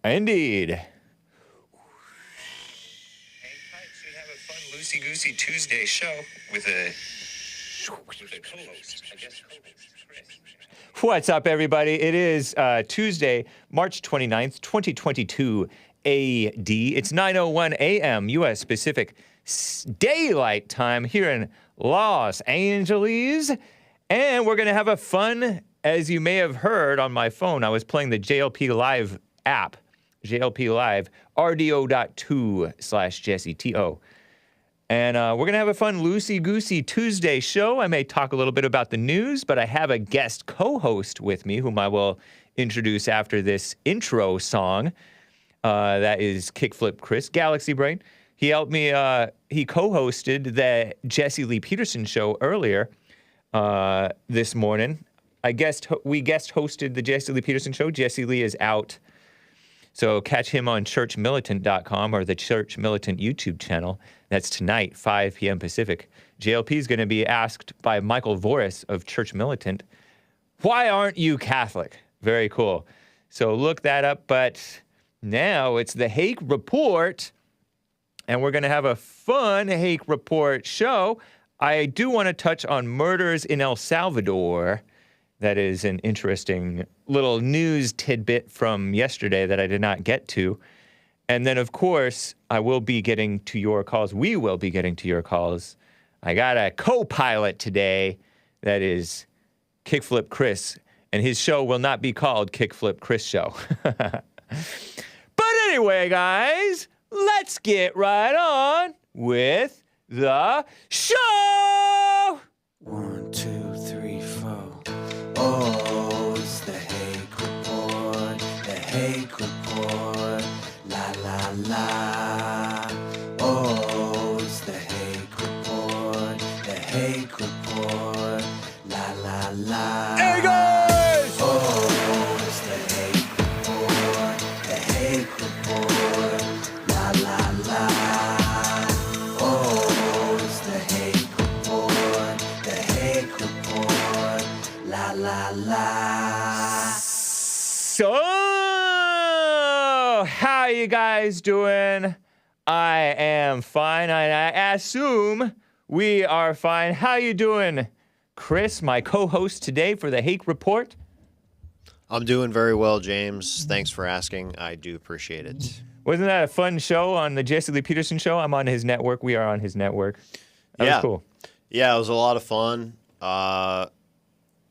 Indeed. Hang tight, should have a fun loosey-goosey Tuesday show with a co-host. I guess co-host Chris. What's up, everybody? It is Tuesday, March 29th, 2022 AD. It's 9:01 a.m. U.S. Pacific Daylight Time here in Los Angeles. And we're going to have a fun, as you may have heard on my phone, I was playing the JLP Live app, JLP Live, RDO.2/JesseTO. And we're going to have a fun loosey-goosey Tuesday show. I may talk a little bit about the news, but I have a guest co-host with me, whom I will introduce after this intro song. That is Kickflip Chris, Galaxy Brain. He helped me, he co-hosted the Jesse Lee Peterson show earlier this morning. We guest hosted the Jesse Lee Peterson show. Jesse Lee is out. So catch him on churchmilitant.com or the Church Militant YouTube channel. That's tonight, 5 p.m. Pacific. JLP is going to be asked by Michael Voris of Church Militant, why aren't you Catholic? Very cool. So look that up. But now it's the Hake Report, and we're going to have a fun Hake Report show. I do want to touch on murders in El Salvador. That is an interesting little news tidbit from yesterday that I did not get to. And then, of course, I will be getting to your calls. We will be getting to your calls. I got a co-pilot today that is Kickflip Chris, and his show will not be called Kickflip Chris Show. But anyway, guys, let's get right on with the show! 1, 2, 3, 4. Oh, it's the Hake Report, the Hake Report, la la la. Oh, it's the Hake Report, the Hake Report, la la la. Hey, guys! Oh, it's the Hake Report, the Hake Report, la la la. Oh, it's the Hake Report, the Hake Report, la la la. So, how you guys doing? I am fine, and I assume we are fine. How you doing, Chris, my co-host today for the Hake Report? I'm doing very well, James. Thanks for asking. I do appreciate it. Wasn't that a fun show on the Jesse Lee Peterson show? I'm on his network. We are on his network. That was cool. Yeah, it was a lot of fun.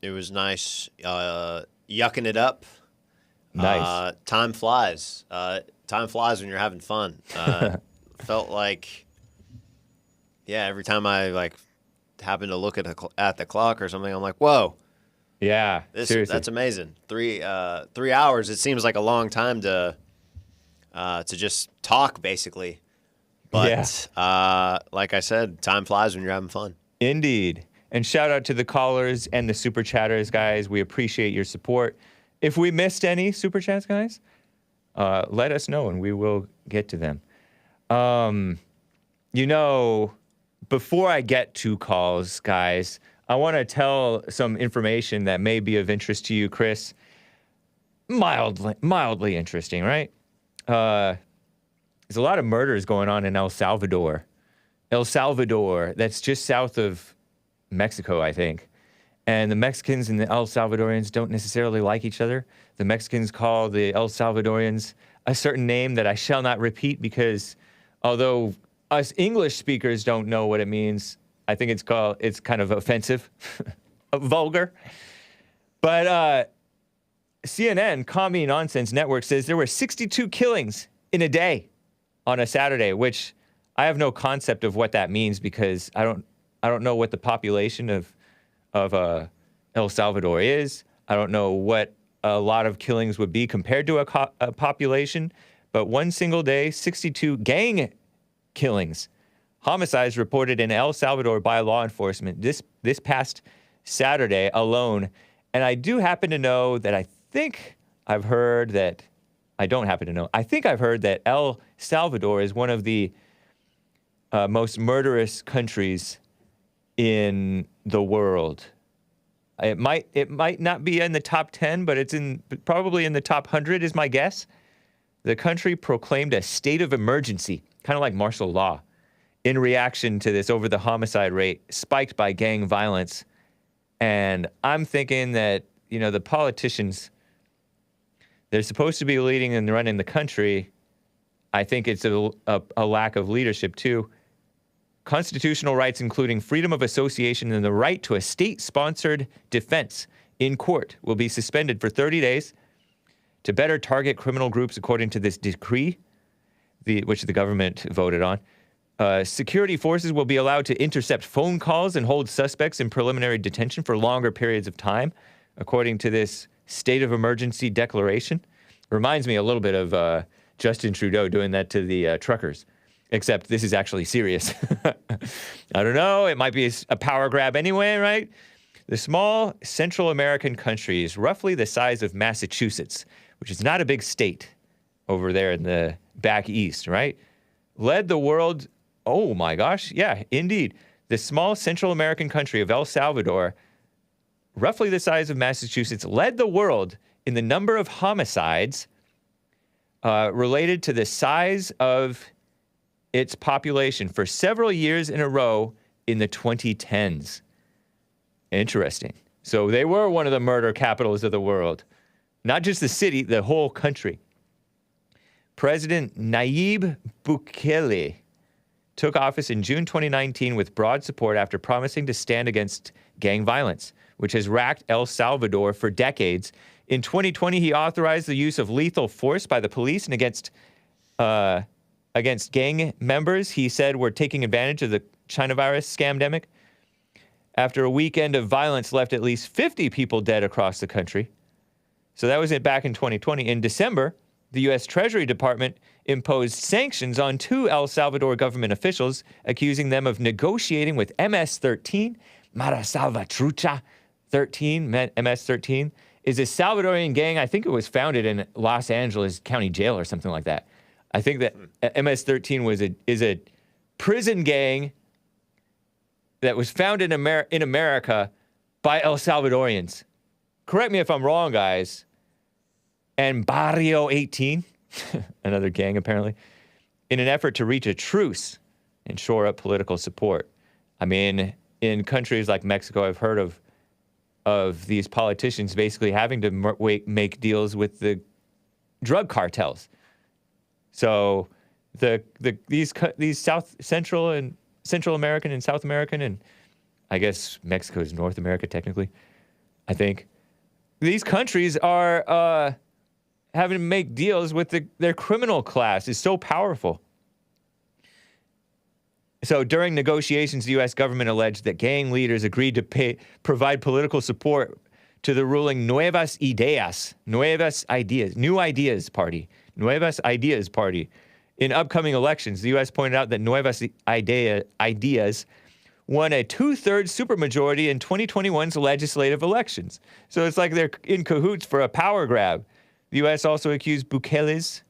It was nice yucking it up. Nice. Time flies. Time flies when you're having fun. Felt like, every time I happen to look at the clock or something, I'm like, whoa. Yeah, seriously. That's amazing. 3 hours. It seems like a long time to just talk, basically. But like I said, time flies when you're having fun. Indeed. And shout out to the callers and the super chatters, guys. We appreciate your support. If we missed any super chats, guys, let us know and we will get to them. Before I get to calls, guys, I want to tell some information that may be of interest to you, Chris. Mildly interesting, right? There's a lot of murders going on in El Salvador. El Salvador, that's just south of Mexico, I think. And the Mexicans and the El Salvadorians don't necessarily like each other. The Mexicans call the El Salvadorians a certain name that I shall not repeat because although us English speakers don't know what it means, I think it's kind of offensive, vulgar. But CNN, Commie Nonsense Network, says there were 62 killings in a day on a Saturday, which I have no concept of what that means because I don't know what the population of El Salvador is. I don't know what a lot of killings would be compared to a population, but one single day, 62 gang killings, homicides reported in El Salvador by law enforcement this past Saturday alone. And I do happen to know that I think I've heard that El Salvador is one of the most murderous countries in the world. It might not be in the top 10, but it's probably in the top 100 is my guess. the country proclaimed a state of emergency, kind of like martial law, in reaction to this over the homicide rate spiked by gang violence. And I'm thinking that, the politicians, they're supposed to be leading and running the country. I think it's a lack of leadership, too. Constitutional rights, including freedom of association and the right to a state-sponsored defense in court, will be suspended for 30 days to better target criminal groups, according to this decree, which the government voted on. Security forces will be allowed to intercept phone calls and hold suspects in preliminary detention for longer periods of time, according to this state of emergency declaration. Reminds me a little bit of Justin Trudeau doing that to the truckers, except this is actually serious. I don't know. It might be a power grab anyway, right? The small Central American country is roughly the size of Massachusetts, which is not a big state over there in the back east, right? Led the world. Oh my gosh. Yeah, indeed. The small Central American country of El Salvador, roughly the size of Massachusetts, led the world in the number of homicides related to the size of its population for several years in a row in the 2010s. Interesting. So they were one of the murder capitals of the world. Not just the city, the whole country. President Nayib Bukele took office in June 2019 with broad support after promising to stand against gang violence, which has racked El Salvador for decades. In 2020, he authorized the use of lethal force by the police and against gang members he said were taking advantage of the China virus scamdemic. After a weekend of violence left at least 50 people dead across the country. So that was it back in 2020. In December, the U.S. Treasury Department imposed sanctions on 2 El Salvador government officials, accusing them of negotiating with MS-13. Mara Salvatrucha 13, MS-13, is a Salvadorian gang. I think it was founded in Los Angeles County Jail or something like that. I think that MS-13 is a prison gang that was founded in America by El Salvadorians. Correct me if I'm wrong, guys. And Barrio 18, another gang apparently, in an effort to reach a truce and shore up political support. I mean, in countries like Mexico, I've heard of these politicians basically having to make deals with the drug cartels. So these Central American and South American, and I guess Mexico is North America technically, I think. These countries are having to make deals with their criminal class is so powerful. So during negotiations, the U.S. government alleged that gang leaders agreed to provide political support to the ruling New Ideas Party. In upcoming elections, the U.S. pointed out that Nuevas Ideas won a 2/3 supermajority in 2021's legislative elections. So it's like they're in cahoots for a power grab. The U.S. also accused Bukele's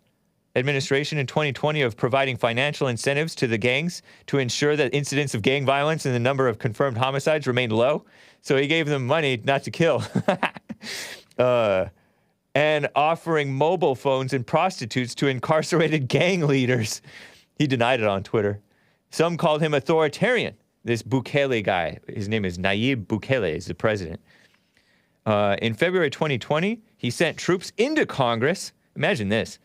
administration in 2020 of providing financial incentives to the gangs to ensure that incidents of gang violence and the number of confirmed homicides remained low. So he gave them money not to kill. And offering mobile phones and prostitutes to incarcerated gang leaders. He denied it on Twitter. Some called him authoritarian. This Bukele guy, his name is Nayib Bukele, is the president. In February 2020, he sent troops into Congress. Imagine this.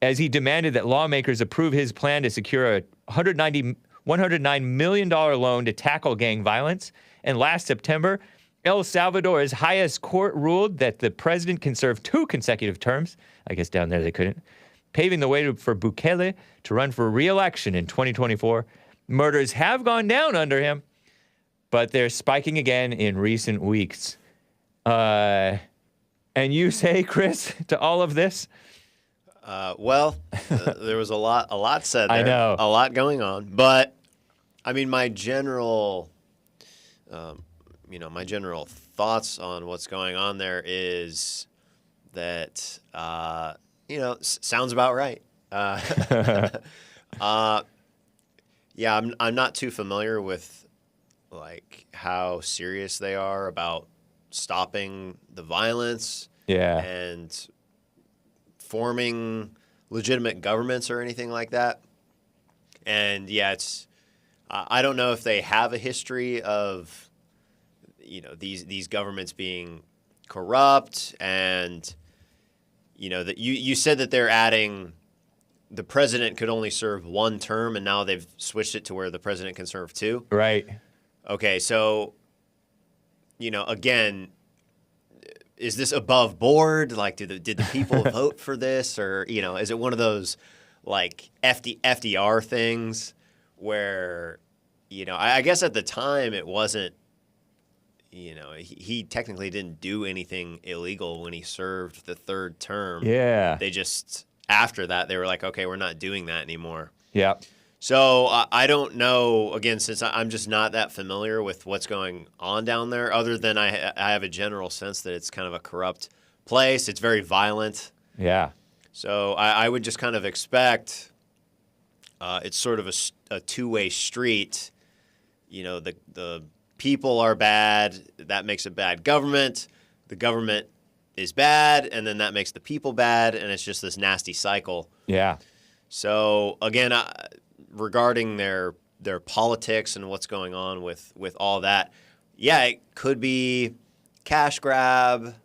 As he demanded that lawmakers approve his plan to secure a $109 million loan to tackle gang violence. And last September, El Salvador's highest court ruled that the president can serve 2 consecutive terms. I guess down there they couldn't. Paving the way for Bukele to run for re-election in 2024. Murders have gone down under him, but they're spiking again in recent weeks. And you say, Chris, to all of this? There was a lot said there. I know. A lot going on. But, I mean, my general thoughts on what's going on there is that, sounds about right. Yeah, I'm not too familiar with, like, how serious they are about stopping the violence. Yeah. And forming legitimate governments or anything like that. And yeah, it's I don't know if they have a history of these governments being corrupt, and that you said that they're adding the president could only serve one term, and now they've switched it to where the president can serve two. Right. Okay, so again, is this above board? Like, did the people vote for this, or is it one of those like FDR things where I guess at the time it wasn't. He technically didn't do anything illegal when he served the third term. Yeah. They just after that they were like, okay, we're not doing that anymore. Yeah. So I don't know, again, since I'm just not that familiar with what's going on down there, other than I have a general sense that it's kind of a corrupt place. It's very violent. Yeah. So I would just kind of expect it's sort of a two-way street. The people are bad. That makes a bad government. The government is bad, and then that makes the people bad, and it's just this nasty cycle. Yeah. So again, regarding their politics and what's going on with all that, yeah, it could be cash grab.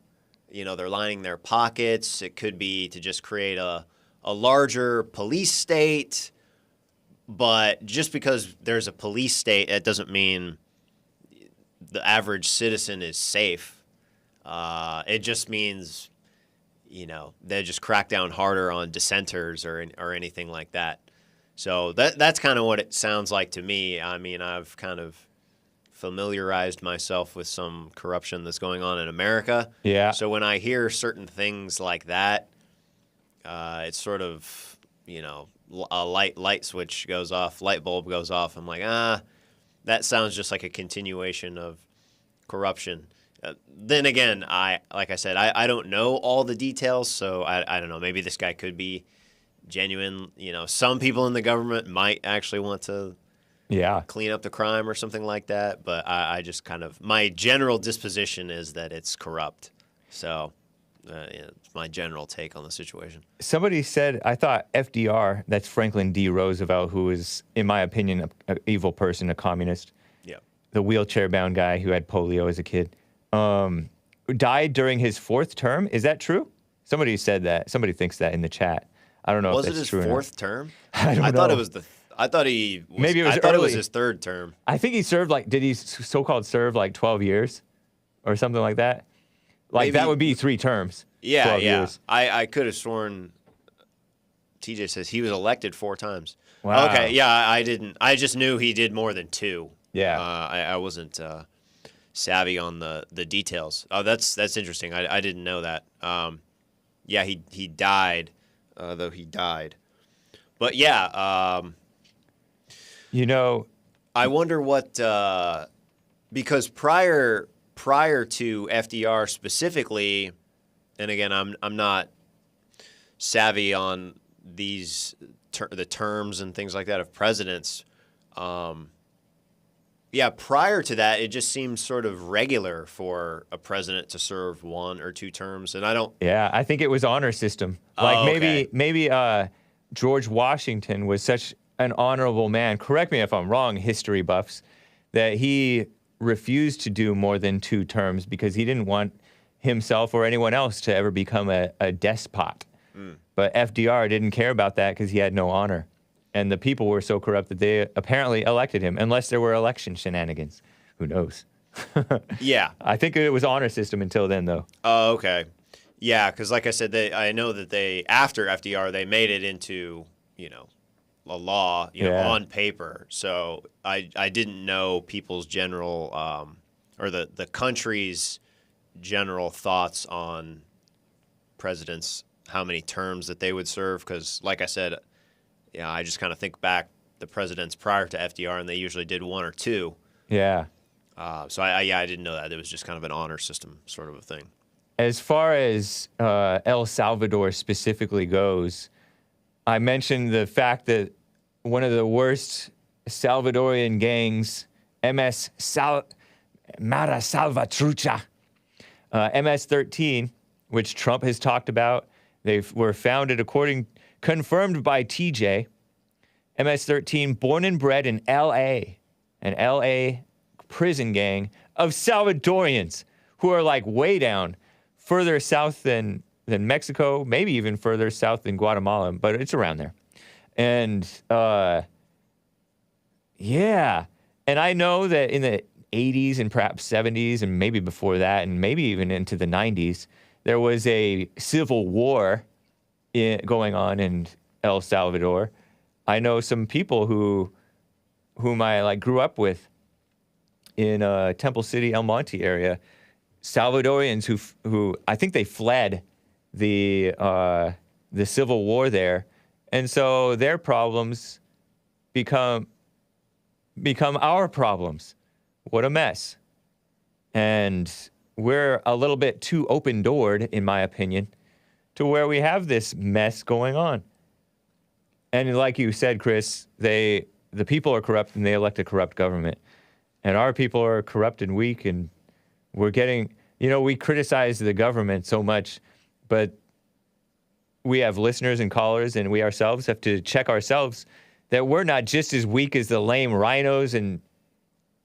They're lining their pockets. It could be to just create a larger police state. But just because there's a police state, it doesn't mean the average citizen is safe. It just means, they just crack down harder on dissenters or anything like that. So that's kind of what it sounds like to me. I mean, I've kind of familiarized myself with some corruption that's going on in America. Yeah. So when I hear certain things like that, it's sort of, a light switch goes off, light bulb goes off. I'm like, that sounds just like a continuation of corruption. Then again, like I said, I don't know all the details, so I don't know. Maybe this guy could be genuine. Some people in the government might actually want to clean up the crime or something like that, but I just kind of, my general disposition is that it's corrupt. So it's my general take on the situation. Somebody said, I thought FDR, that's Franklin D. Roosevelt, who is, in my opinion, an evil person, a communist. Yeah. The wheelchair-bound guy who had polio as a kid, died during his fourth term. Is that true? Somebody said that. Somebody thinks that in the chat. I don't know if that's true or not. Was it his fourth term? I don't know. Thought it was I thought he was, maybe it was I thought early. It was his third term. I think he served did he so-called serve 12 years or something like that? Maybe, that would be 3 terms. Yeah, 12 yeah. years. I could have sworn TJ says he was elected 4 times. Wow. Okay, yeah, I didn't. I just knew he did more than 2. Yeah. I wasn't savvy on the details. Oh, that's interesting. I didn't know that. Yeah, he died, though he died. But yeah, I wonder what because prior to FDR specifically, and again, I'm not savvy on these the terms and things like that of presidents. Yeah, prior to that, it just seemed sort of regular for a president to serve 1 or 2 terms, and I don't. Yeah, I think it was honor system. Maybe George Washington was such an honorable man. Correct me if I'm wrong, history buffs, that he refused to do more than 2 terms because he didn't want himself or anyone else to ever become a despot. But FDR didn't care about that because he had no honor. And the people were so corrupt that they apparently elected him, unless there were election shenanigans. Who knows? Yeah. I think it was honor system until then, though. Oh, okay. Yeah, because like I said, I know that after FDR, they made it into, a law, on paper. So I didn't know people's general, or the country's general thoughts on presidents, how many terms that they would serve. Because like I said, I just kind of think back the presidents prior to FDR, and they usually did 1 or 2. Yeah. So I didn't know that. It was just kind of an honor system sort of a thing. As far as El Salvador specifically goes, I mentioned the fact that one of the worst Salvadorian gangs, Mara Salvatrucha, MS-13, which Trump has talked about, they were founded, according confirmed by TJ. MS-13, born and bred in L.A., an L.A. prison gang of Salvadorians who are like way down, further south than Mexico, maybe even further south than Guatemala, but it's around there. And, yeah. And I know that in the 80s and perhaps 70s and maybe before that and maybe even into the 90s, there was a civil war going on in El Salvador. I know some people whom I like grew up with in Temple City, El Monte area, Salvadorians who I think they fled the civil war there, and so their problems become our problems. What a mess. And we're a little bit too open-doored, in my opinion, to where we have this mess going on. And like you said, Chris, the people are corrupt and they elect a corrupt government. And our people are corrupt and weak, and we're getting, we criticize the government so much, but we have listeners and callers, and we ourselves have to check ourselves that we're not just as weak as the lame rhinos and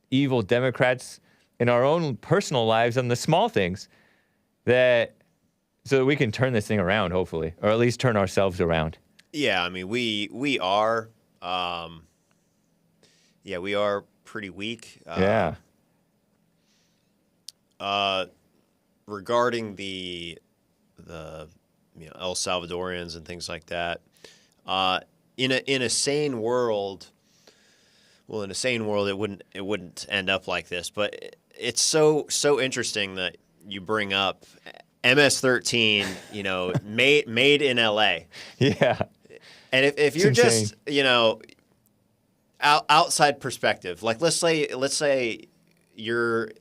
evil Democrats in our own personal lives on the small things, so that we can turn this thing around, hopefully, or at least turn ourselves around. Yeah, I mean, we are, we are pretty weak. Yeah. Regarding the El Salvadorians and things like that, in a sane world, it wouldn't end up like this. But it's so interesting that you bring up MS-13, made in LA. Yeah. And if you're just, outside perspective, like let's say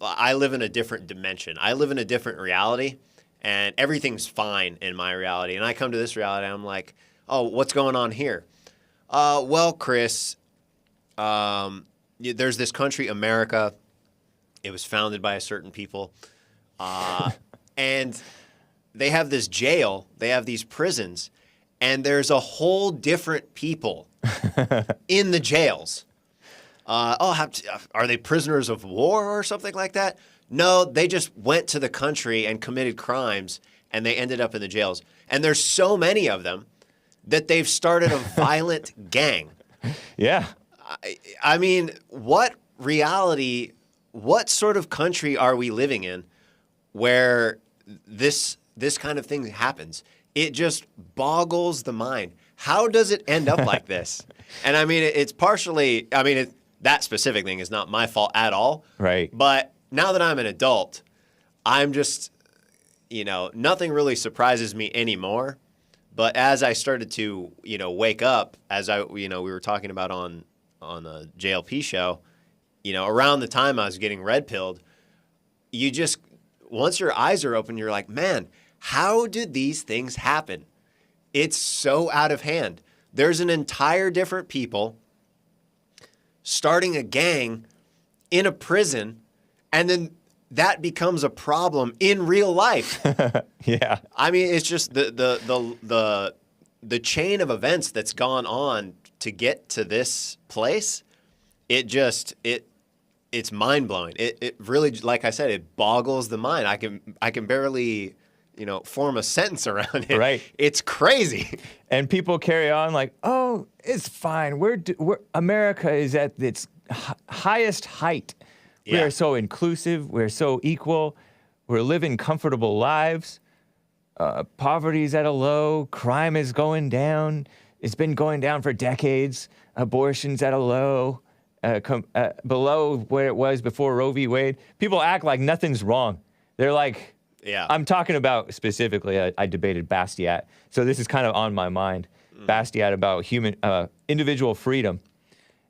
I live in a different dimension. I live in a different reality, and everything's fine in my reality. And I come to this reality, and I'm like, oh, what's going on here? Well, Chris, there's this country, America. It was founded by a certain people. And they have this jail. They have these prisons. And there's a whole different people in the jails. Are they prisoners of war or something like that? No, they just went to the country and committed crimes, and they ended up in the jails. And there's so many of them that they've started a violent gang. Yeah. I mean, what sort of country are we living in where this kind of thing happens? It just boggles the mind. How does it end up like this? And I mean, it's partially, that specific thing is not my fault at all. Right. But now that I'm an adult, I'm just, nothing really surprises me anymore. But as I started to, wake up, as we were talking about on a JLP show, around the time I was getting red pilled, once your eyes are open, you're like, man, how did these things happen? It's so out of hand. There's an entire different people starting a gang in a prison, and then that becomes a problem in real life. Yeah. I mean, it's just the chain of events that's gone on to get to this place. It's mind blowing. It really, like I said, it boggles the mind. I can barely form a sentence around it. Right. It's crazy. And people carry on like, oh, it's fine. America is at its highest height. We Yeah. are so inclusive. We're so equal. We're living comfortable lives. Poverty's at a low. Crime is going down. It's been going down for decades. Abortion's at a low, below where it was before Roe v. Wade. People act like nothing's wrong. They're like, Yeah. I'm talking about specifically, I debated Bastiat. So this is kind of on my mind. Bastiat about individual freedom.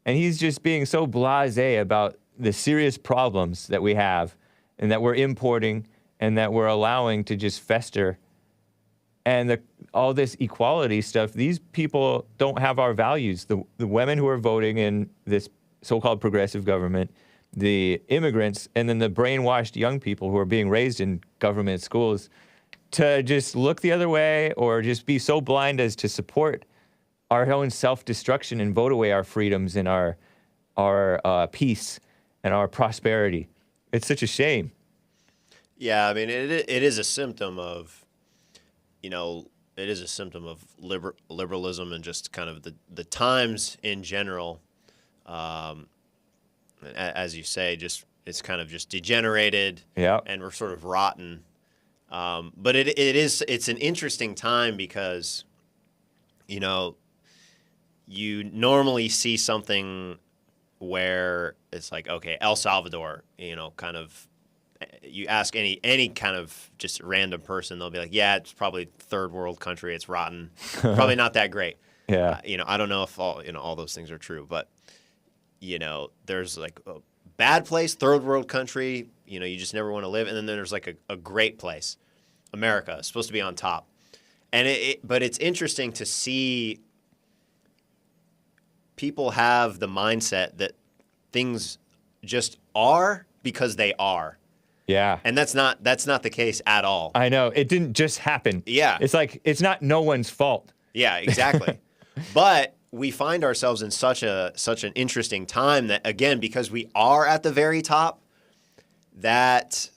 And he's just being so blasé about the serious problems that we have and that we're importing and that we're allowing to just fester. And all this equality stuff, these people don't have our values. The women who are voting in this so-called progressive government, the immigrants, and then the brainwashed young people who are being raised in government schools to just look the other way or just be so blind as to support our own self-destruction and vote away our freedoms and our peace and our prosperity. It's such a shame. Yeah, I mean, it is a symptom of, it is a symptom of liberalism and just kind of the times in general. As you say, it's kind of just degenerated, and we're sort of rotten. But it's an interesting time because, you normally see something where it's like, okay, El Salvador, kind of, you ask any kind of just random person, they'll be like, yeah, it's probably third world country. It's rotten. Probably not that great. Yeah. I don't know if all those things are true, but, there's like a bad place, third world country, you just never want to live. And then there's like a great place. America is supposed to be on top. And but it's interesting to see people have the mindset that things just are because they are. Yeah. And that's not the case at all. I know. It didn't just happen. Yeah. It's like, it's not no one's fault. Yeah, exactly. But we find ourselves in such an interesting time that, again, because we are at the very top, that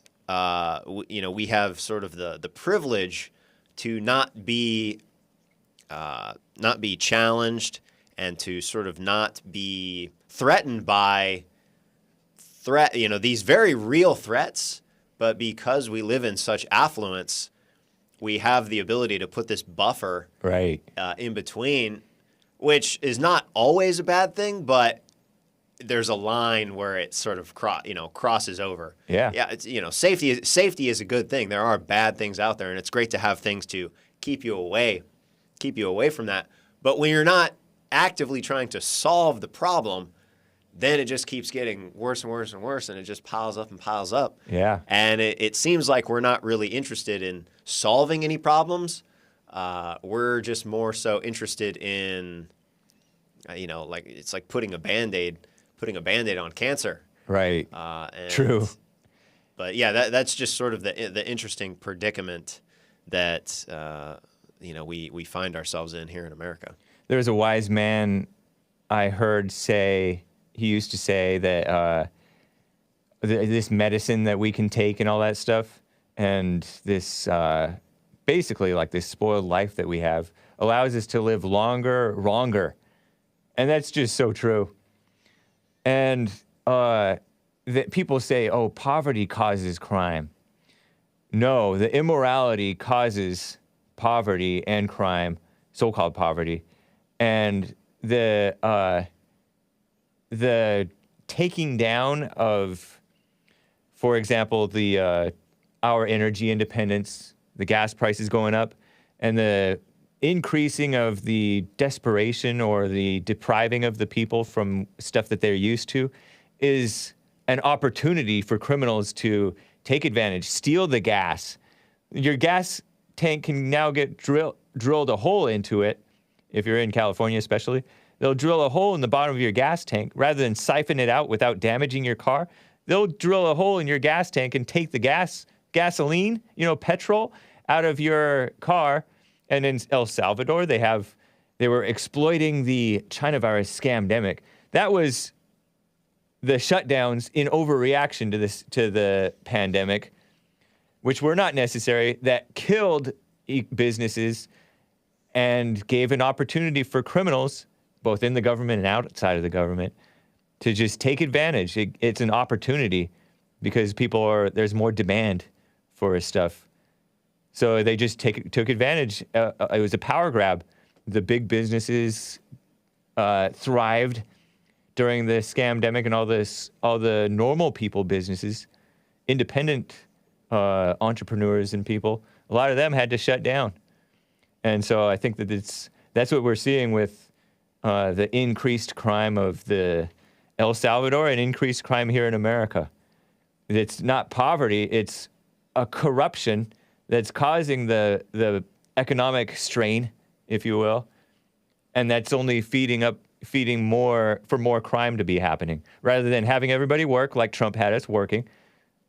we have sort of the privilege to not be challenged and to sort of not be threatened by these very real threats. But because we live in such affluence, we have the ability to put this buffer in between, which is not always a bad thing, but there's a line where it sort of crosses over. Yeah. Yeah. It's, safety is a good thing. There are bad things out there, and it's great to have things to keep you away from that. But when you're not actively trying to solve the problem, then it just keeps getting worse and worse and worse, and it just piles up and piles up. Yeah. And it seems like we're not really interested in solving any problems. We're just more so interested in, like it's like putting a Band-Aid on cancer. Right. True. But yeah, that's just sort of the interesting predicament that we find ourselves in here in America. There was a wise man I heard say. He used to say that this medicine that we can take and all that stuff, and this basically like this spoiled life that we have, allows us to live longer. And that's just so true. And that people say, oh, poverty causes crime. No, the immorality causes poverty and crime, so-called poverty. And the taking down of, for example, our energy independence, the gas prices going up, and the increasing of the desperation or the depriving of the people from stuff that they're used to is an opportunity for criminals to take advantage, steal the gas. Your gas tank can now get drilled a hole into it, if you're in California especially. They'll drill a hole in the bottom of your gas tank rather than siphon it out without damaging your car. They'll drill a hole in your gas tank and take the gasoline, petrol out of your car. And in El Salvador, they were exploiting the China virus scamdemic. That was the shutdowns in overreaction to the pandemic, which were not necessary, that killed businesses and gave an opportunity for criminals, both in the government and outside of the government, to just take advantage. It's an opportunity because there's more demand for stuff. So they just took advantage. It was a power grab. The big businesses thrived during the scamdemic, and all the normal people businesses, independent entrepreneurs and people, a lot of them had to shut down. And so I think that that's what we're seeing with the increased crime of the El Salvador and increased crime here in America. It's not poverty, it's a corruption that's causing the economic strain, if you will, and that's only feeding more for more crime to be happening, rather than having everybody work like Trump had us working,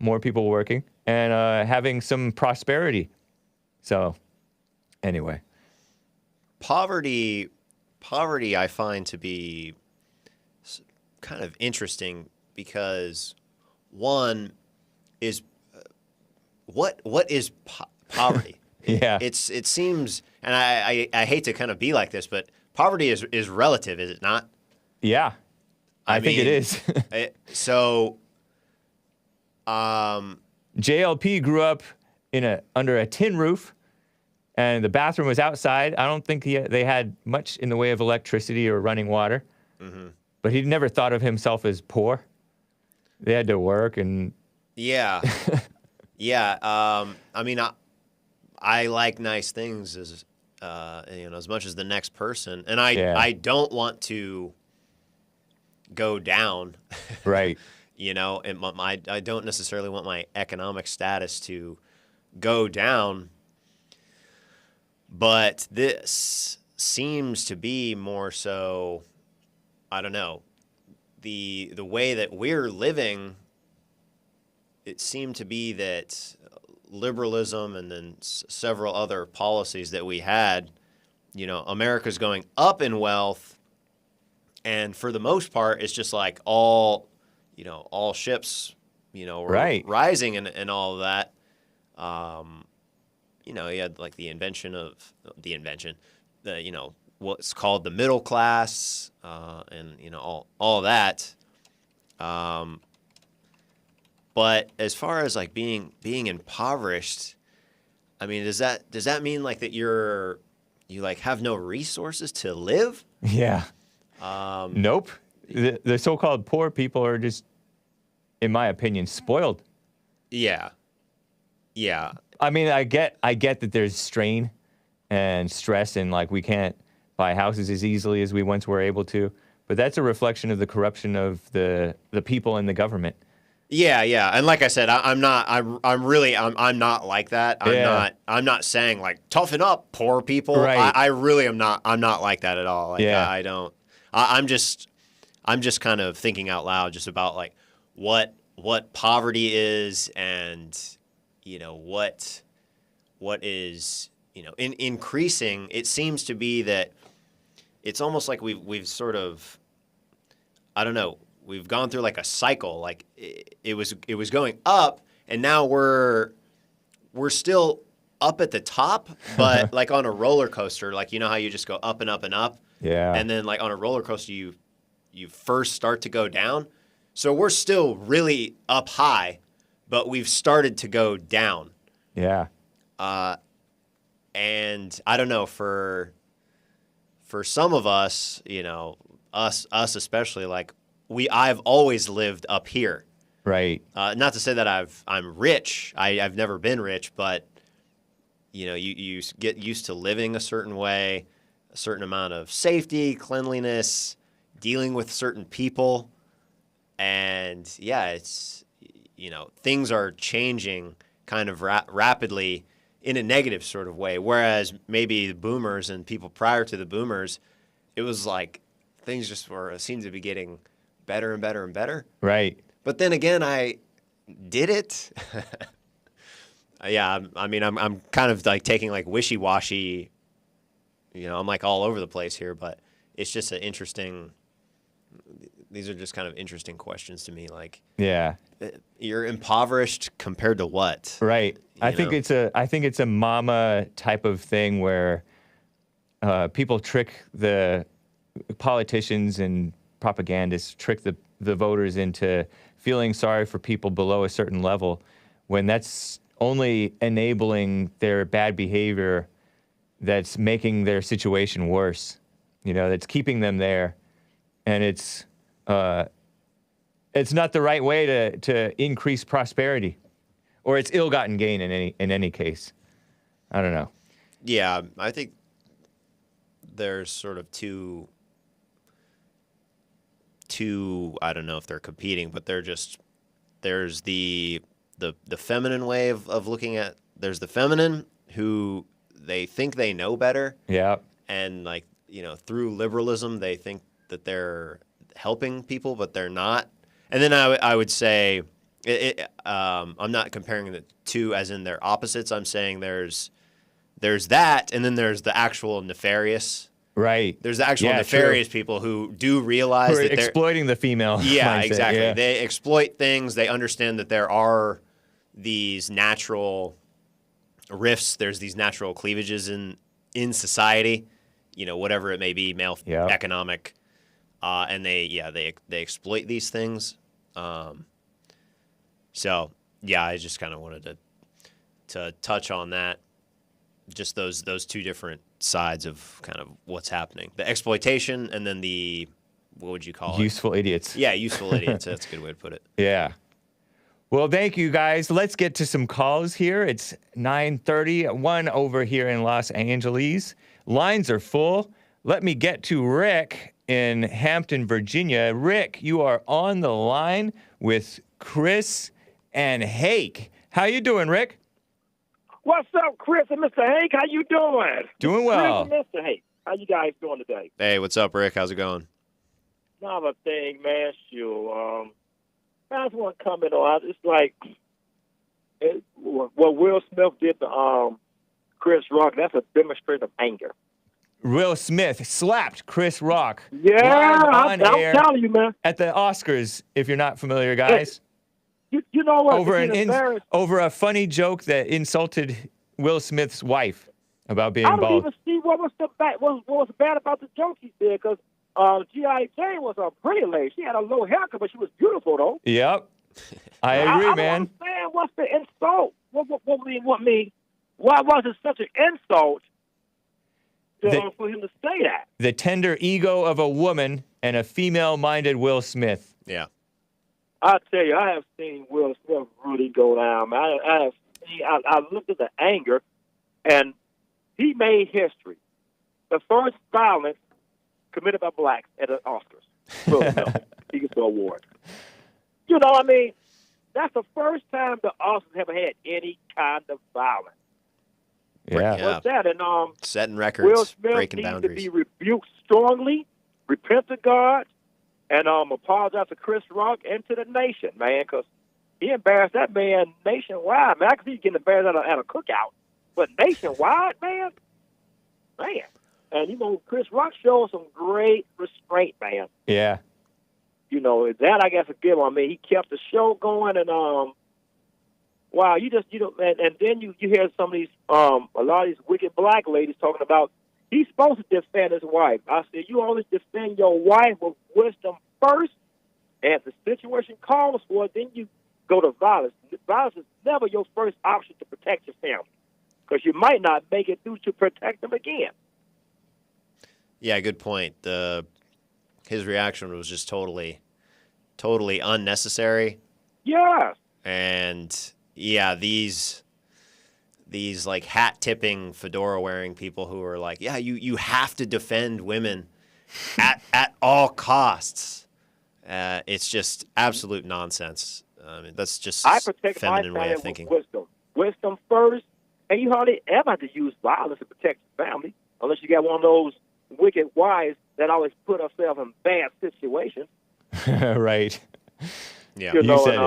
more people working, and having some prosperity. So, anyway. Poverty poverty I find to be kind of interesting because one is what is poverty? Yeah. It seems, and I hate to kind of be like this, but poverty is relative, is it not? Yeah. I think it mean, is. So, JLP grew up under a tin roof, and the bathroom was outside. I don't think they had much in the way of electricity or running water. mm-hmm. But he never thought of himself as poor. They had to work and Yeah, yeah. I mean, I like nice things as as much as the next person, and I don't want to go down. right. And I don't necessarily want my economic status to go down, but this seems to be more so, I don't know, the way that we're living. It seemed to be that liberalism and then several other policies that we had, America's going up in wealth, and for the most part, it's just like all ships, were Right. rising and all of that. You had like the what's called the middle class, and all that. But as far as like being impoverished, I mean, does that mean like that you like have no resources to live? Yeah. Nope. The so-called poor people are just, in my opinion, spoiled. Yeah. Yeah. I mean, I get that there's strain and stress, and like we can't buy houses as easily as we once were able to. But that's a reflection of the corruption of the people in the government. Yeah, yeah, and like I said, I'm not like that. I'm not saying like toughen up, poor people. Right. I really am not. I'm not like that at all. Like, Yeah. I don't. I'm just kind of thinking out loud just about like what poverty is, and what is in increasing. It seems to be that it's almost like we've sort of, I don't know. We've gone through like a cycle. Like it was going up, and now we're still up at the top, but like on a roller coaster. Like how you just go up and up and up. Yeah. And then like on a roller coaster, you first start to go down. So we're still really up high, but we've started to go down. Yeah. And I don't know, for some of us, us especially, like I've always lived up here. Right. Not to say that I'm rich. I've never been rich, but you get used to living a certain way, a certain amount of safety, cleanliness, dealing with certain people, and yeah, it's things are changing kind of rapidly in a negative sort of way. Whereas maybe the boomers and people prior to the boomers, it was like things just seemed to be getting better and better and better. Right. But then again, I did it. Yeah, I mean, I'm kind of like taking like wishy-washy, I'm like all over the place here, but it's just these are just kind of interesting questions to me. Like, Yeah. you're impoverished compared to what? Right. I think it's a mama type of thing where people trick the politicians and propagandists trick the voters into feeling sorry for people below a certain level, when that's only enabling their bad behavior, that's making their situation worse. That's keeping them there, and it's not the right way to increase prosperity, or it's ill-gotten gain in any case. I don't know. Yeah, I think there's sort of two. I don't know if they're competing, but there's the feminine way of looking at. There's the feminine who they think they know better. Yeah. And like through liberalism, they think that they're helping people, but they're not. And then I would say, I'm not comparing the two as in they're opposites. I'm saying there's that, and then there's the actual nefarious Right. There's the actual Yeah, nefarious people who do realize Who are that they're exploiting the female. Yeah, mindset. exactly. Yeah. They exploit things. They understand that there are these natural rifts. There's these natural cleavages in society, whatever it may be, male Yep. economic, and they exploit these things. So yeah, I just kind of wanted to touch on that. Just those two different sides of kind of what's happening: the exploitation, and then the what would you call it? Useful idiots. Yeah, useful idiots. That's a good way to put it. Yeah. Well, thank you guys. Let's get to some calls here. It's 9:30, 1 over here in Los Angeles. Lines are full. Let me get to Rick in Hampton, Virginia. Rick, you are on the line with Chris and Hake. How you doing, Rick? What's up, Chris and Mr. Hake? How you doing? Doing well. Chris and Mr. Hake. How you guys doing today? Hey, what's up, Rick? How's it going? Not a thing, man. Sure. I just want to comment on. It's like what Will Smith did to Chris Rock. That's a demonstration of anger. Will Smith slapped Chris Rock. Yeah, live on I'm air telling you, man. at the Oscars, if you're not familiar, guys. You know what? over It's embarrassing. over a funny joke that insulted Will Smith's wife about being I don't bald. even see what was bad about the joke he did, because G.I. Jane was a pretty lady. She had a low haircut, but she was beautiful, though. Yep. I agree, I man. don't understand what's the insult. Why was it such an insult for him to say that? The tender ego of a woman and a female-minded Will Smith. Yeah. I tell you, I have seen Will Smith really go down. Man. I looked at the anger, and he made history. The first violence committed by blacks at the Oscars. Will Smith. He gets the award. You know what I mean? That's the first time the Oscars have had any kind of violence. Yeah. Yeah. What's that? And Setting Will records, Smith breaking needs boundaries. to be rebuked strongly, repent to God, and apologize to Chris Rock and to the nation, man, because he embarrassed that man nationwide. Man, I can see you getting embarrassed at a cookout, but nationwide, man. And, Chris Rock showed some great restraint, man. Yeah. That I guess a good one. I mean, he kept the show going, and wow, and then you hear some of these a lot of these wicked black ladies talking about he's supposed to defend his wife. I said, you always defend your wife with wisdom first, and if the situation calls for it, then you go to violence. Violence is never your first option to protect your family, because you might not make it through to protect them again. Yeah, good point. His reaction was just totally unnecessary. Yes. And yeah, these like hat tipping, fedora wearing people who are like, yeah, you have to defend women at all costs. It's just absolute nonsense. I mean, that's just I protect my feminine way family of thinking. with wisdom. Wisdom first, and you hardly ever have to use violence to protect your family, unless you got one of those wicked wives that always put herself in bad situations. Right. Yeah. You know, said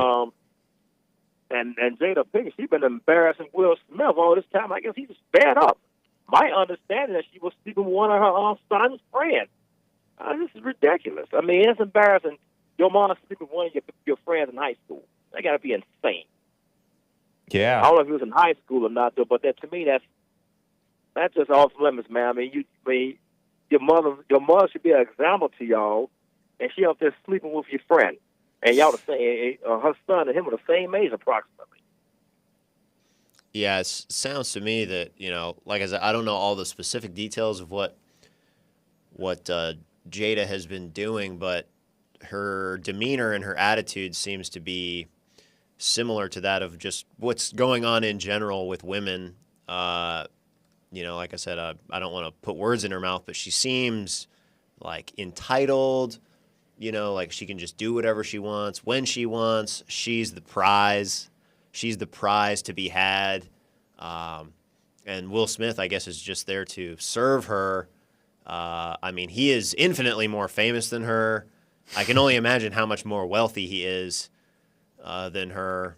and Jada Pinkett, she's been embarrassing Will Smith all this time. I guess he's just fed up. My understanding is she was sleeping with one of her son's friends. This is ridiculous. I mean, it's embarrassing. Your mom sleeping with one of your friends in high school. That got to be insane. Yeah. I don't know if he was in high school or not, though, but to me, that's just off limits, man. I mean, your mother should be an example to y'all, and she out there sleeping with your friend, and y'all the same. Her son and him are the same age approximately. Yeah, it sounds to me that, like I said, I don't know all the specific details of what Jada has been doing, but her demeanor and her attitude seems to be similar to that of just what's going on in general with women. Like I said, I don't want to put words in her mouth, but she seems like entitled, like she can just do whatever she wants when she wants. She's the prize. She's the prize to be had. And Will Smith, I guess, is just there to serve her. I mean, he is infinitely more famous than her. I can only imagine how much more wealthy he is than her.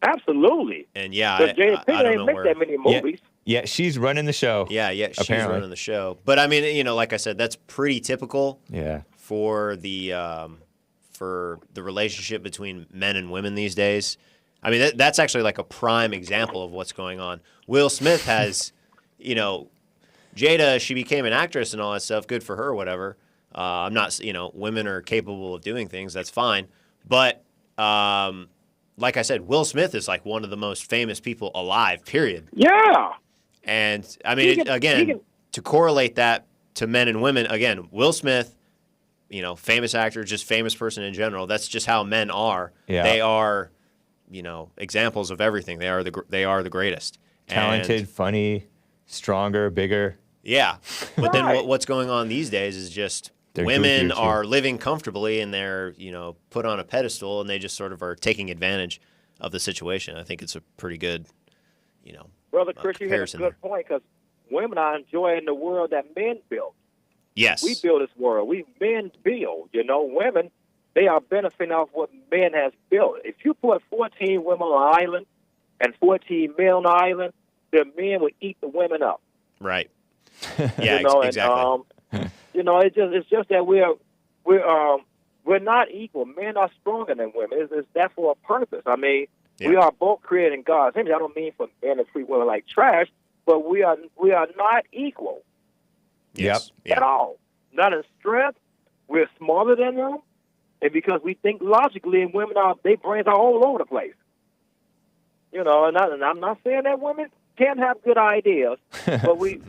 Absolutely. And yeah, But Jada I Pinkett don't ain't know make where. that many movies. Yeah, she's running the show. Yeah, she's apparently. running the show. But I mean, like I said, that's pretty typical. Yeah. For the relationship between men and women these days. I mean, that's actually like a prime example of what's going on. Will Smith has, Jada, she became an actress and all that stuff. Good for her, whatever. I'm not, women are capable of doing things. That's fine. But like I said, Will Smith is like one of the most famous people alive, period. Yeah. And I mean, to correlate that to men and women, again, Will Smith, famous actor, just famous person in general. That's just how men are. Yeah. They are, examples of everything. They are the greatest. Talented, funny, stronger, bigger. Yeah. But then what's going on these days is just They're women goofier, too. are living comfortably and they're, put on a pedestal and they just sort of are taking advantage of the situation. I think it's a pretty good, Brother Chris, you had a comparison good point because women are enjoying the world that men built. Yes. We build this world. We men build. Women, they are benefiting off what men has built. If you put 14 women on an island and 14 men on an island, the men would eat the women up. Right. Yeah, exactly. And, it's just that we're not equal. Men are stronger than women. It's that for a purpose. I mean, we are both created in God's image. I don't mean for men to treat women like trash, but we are not equal. Yes. At all. Not in strength. We're smaller than them. And because we think logically, and women their brains are all over the place. And I'm not saying that women can't have good ideas, but we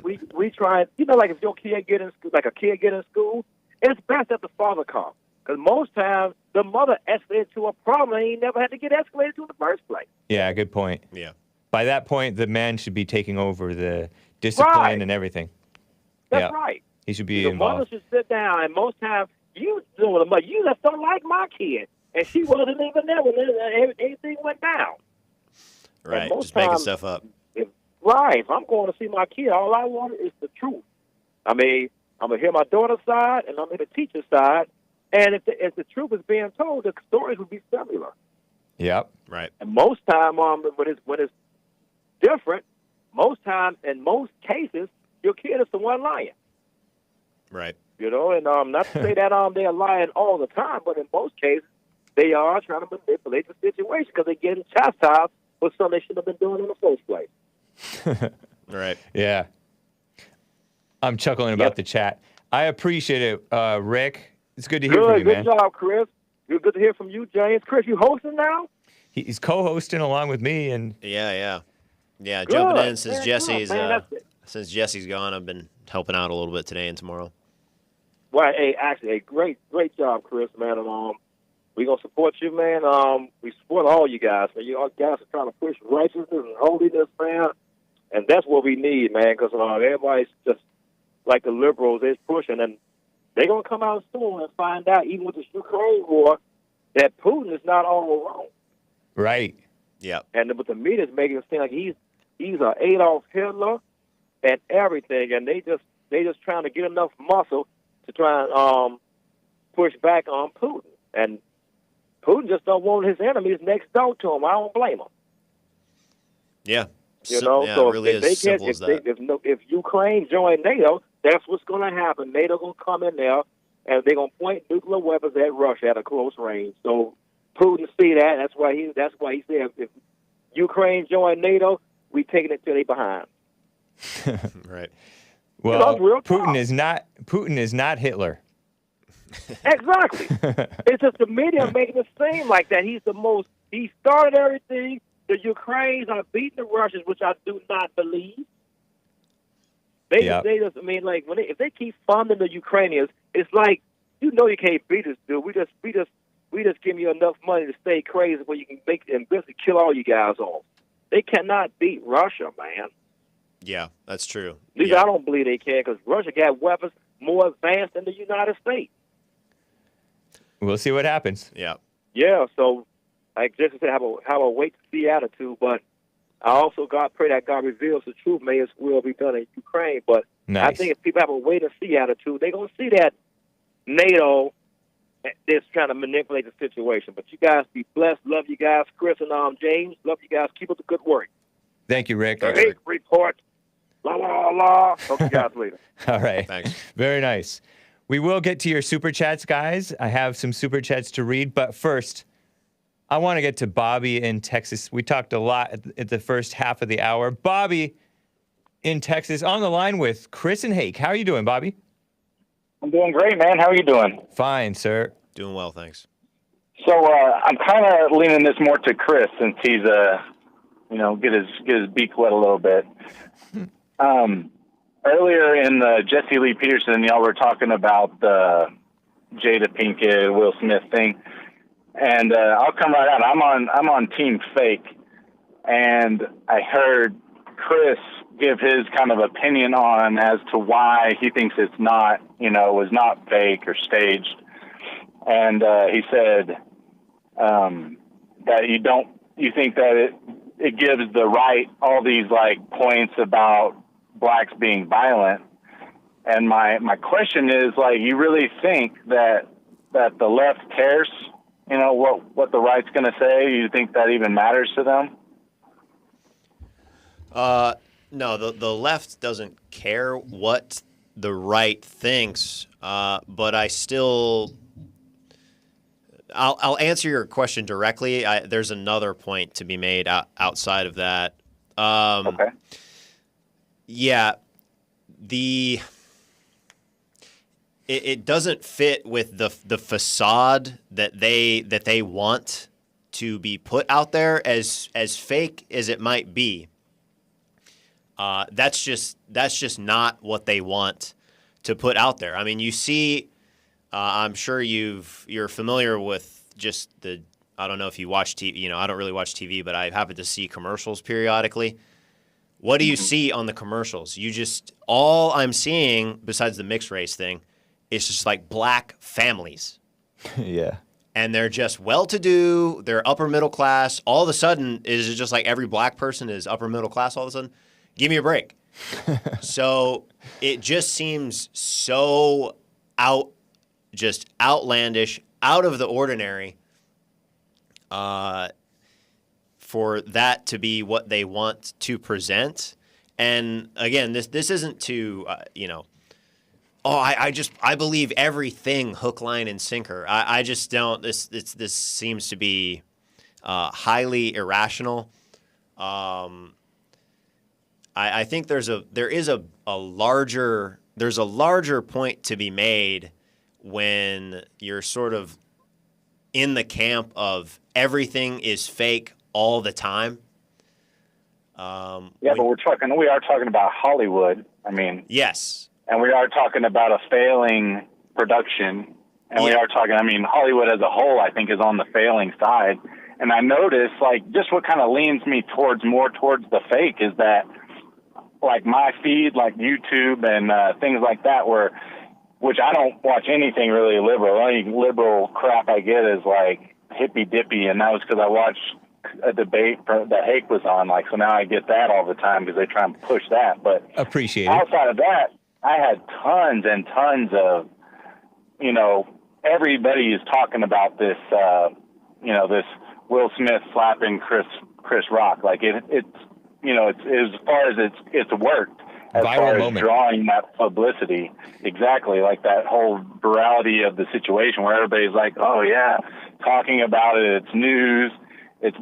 try, like if your kid get in school, like a kid get in school, it's best that the father comes. Because most times the mother escalated to a problem and he never had to get escalated to in the first place. Yeah, good point. Yeah. By that point, the man should be taking over the discipline and everything. That's right. He should be the involved. mother should sit down, and most times you just don't like my kid, and she wasn't even there when anything went down. Right, just making stuff up. If I'm going to see my kid, all I want is the truth. I mean, I'm going to hear my daughter's side, and I'm going to hear the teacher's side, and if the truth is being told, the stories would be similar. Yep. Right. And most time, when it's different, most times, in most cases, your kid is the one lying. Right. And not to say that they're lying all the time, but in most cases, they are trying to manipulate the situation because they're getting chastised for something they shouldn't have been doing in the first place. Right. Yeah. I'm chuckling about the chat. I appreciate it, Rick. It's good to hear from you, man. Good job, Chris. Good to hear from you, James. Chris, you hosting now? He's co-hosting along with me, and Yeah. Good. Jumping in since Man, Jesse's good, man. since Jesse's gone. I've been helping out a little bit today and tomorrow. Well, hey, actually, great job, Chris, man. And we're gonna support you, man. We support all you guys, man. You all guys are trying to push righteousness and holiness, man, and that's what we need, man. Because everybody's just like the liberals is pushing, and they're gonna come out soon and find out, even with the Ukraine war, that Putin is not all wrong. right. Yeah. But the media's making it seem like he's a Adolf Hitler and everything, and they just trying to get enough muscle to try and push back on Putin. And Putin just don't want his enemies next door to him. I don't blame him. Yeah. So it really if is simple as that. if Ukraine join NATO, that's what's going to happen. NATO going to come in there, and they're going to point nuclear weapons at Russia at a close range. So Putin see that. That's why he said if Ukraine join NATO, we taking it to their behind. Right. Well, real Putin talk. is not Hitler. Exactly. It's just the media making it seem like that. He started everything. The Ukrainians are beating the Russians, which I do not believe. They just, if they keep funding the Ukrainians, it's like, you can't beat us, dude. We just give you enough money to stay crazy where you can make and basically kill all you guys off. They cannot beat Russia, man. Yeah, that's true. At least I don't believe they can, because Russia got weapons more advanced than the United States. We'll see what happens. Yeah. Yeah, so like Jesse said, have a wait to see attitude, but I also pray that God reveals the truth. May His will be done in Ukraine. But Nice. I think if people have a wait and see attitude, they're gonna see that NATO is trying to manipulate the situation. But you guys be blessed. Love you guys, Chris and James. Love you guys. Keep up the good work. Thank you, Rick. The Hake Report La la la. Talk to you guys later. All right. Thanks. Very nice. We will get to your super chats, guys. I have some super chats to read, but first, I want to get to Bobby in Texas. We talked a lot at the first half of the hour. Bobby in Texas on the line with Chris and Hake. How are you doing, Bobby? I'm doing great, man. How are you doing? Fine, sir. Doing well, thanks. So I'm kind of leaning this more to Chris since he's get his beak wet a little bit. Earlier in the Jesse Lee Peterson, y'all were talking about the Jada Pinkett Will Smith thing, and I'll come right out. I'm on Team Fake, and I heard Chris give his kind of opinion on as to why he thinks it's not, was not fake or staged. And he said that you think that it gives the right all these like points about blacks being violent. And my question is, like, you really think that the left cares, what the right's going to say? You think that even matters to them? No, the left doesn't care what the right thinks, but I'll answer your question directly. There's another point to be made outside of that. Okay. Yeah, it doesn't fit with the facade that they want to be put out there, as fake as it might be. That's just not what they want to put out there. I mean, you see, I'm sure you're familiar with just I don't know if you watch TV. I don't really watch TV, but I happen to see commercials periodically. What do you see on the commercials? All I'm seeing besides the mixed race thing is just like black families. Yeah. And they're just well-to-do. They're upper middle class. All of a sudden, is it just like every black person is upper middle class all of a sudden? Give me a break. So it just seems so outlandish, out of the ordinary, for that to be what they want to present. And again, this isn't to I believe everything hook, line, and sinker. I just don't. This seems to be highly irrational. I think there's a larger point to be made when you're sort of in the camp of everything is fake all the time. But we are talking about Hollywood. I mean, yes, and we are talking about a failing production, and we are talking. I mean, Hollywood as a whole, I think, is on the failing side. And I notice, like, just what kind of leans me more towards the fake is that, like, my feed, like YouTube and things like that, which I don't watch anything really liberal. The only liberal crap I get is like hippy dippy, and that was because I watched a debate that Hake was on. Like, so now I get that all the time because they try and push that. But Appreciate it. outside of that, I had tons and tons of, everybody is talking about this, this Will Smith slapping Chris Rock. Like it's as far as it's worked. As Viral far as moment. drawing that publicity, exactly, like that whole virality of the situation where everybody's like, oh yeah, talking about it, it's news, it's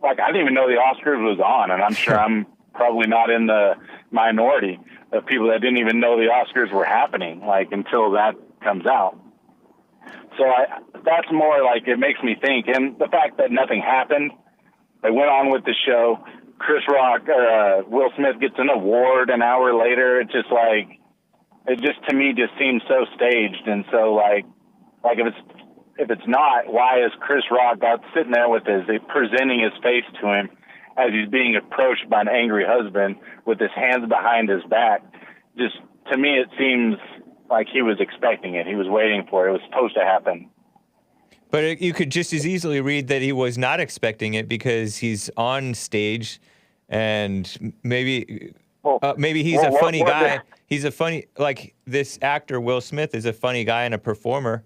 like, I didn't even know the Oscars was on, and I'm sure I'm probably not in the minority of people that didn't even know the Oscars were happening, like, until that comes out. So that's more like, it makes me think, and the fact that nothing happened, they went on with the show. Chris Rock, Will Smith gets an award an hour later. It's just like, it just to me just seems so staged. And so like if it's not, why is Chris Rock out sitting there presenting his face to him as he's being approached by an angry husband with his hands behind his back? Just to me, it seems like he was expecting it. He was waiting for it. It was supposed to happen. But you could just as easily read that he was not expecting it because he's on stage, and maybe he's a funny guy. He's a funny, like, this actor Will Smith is a funny guy and a performer,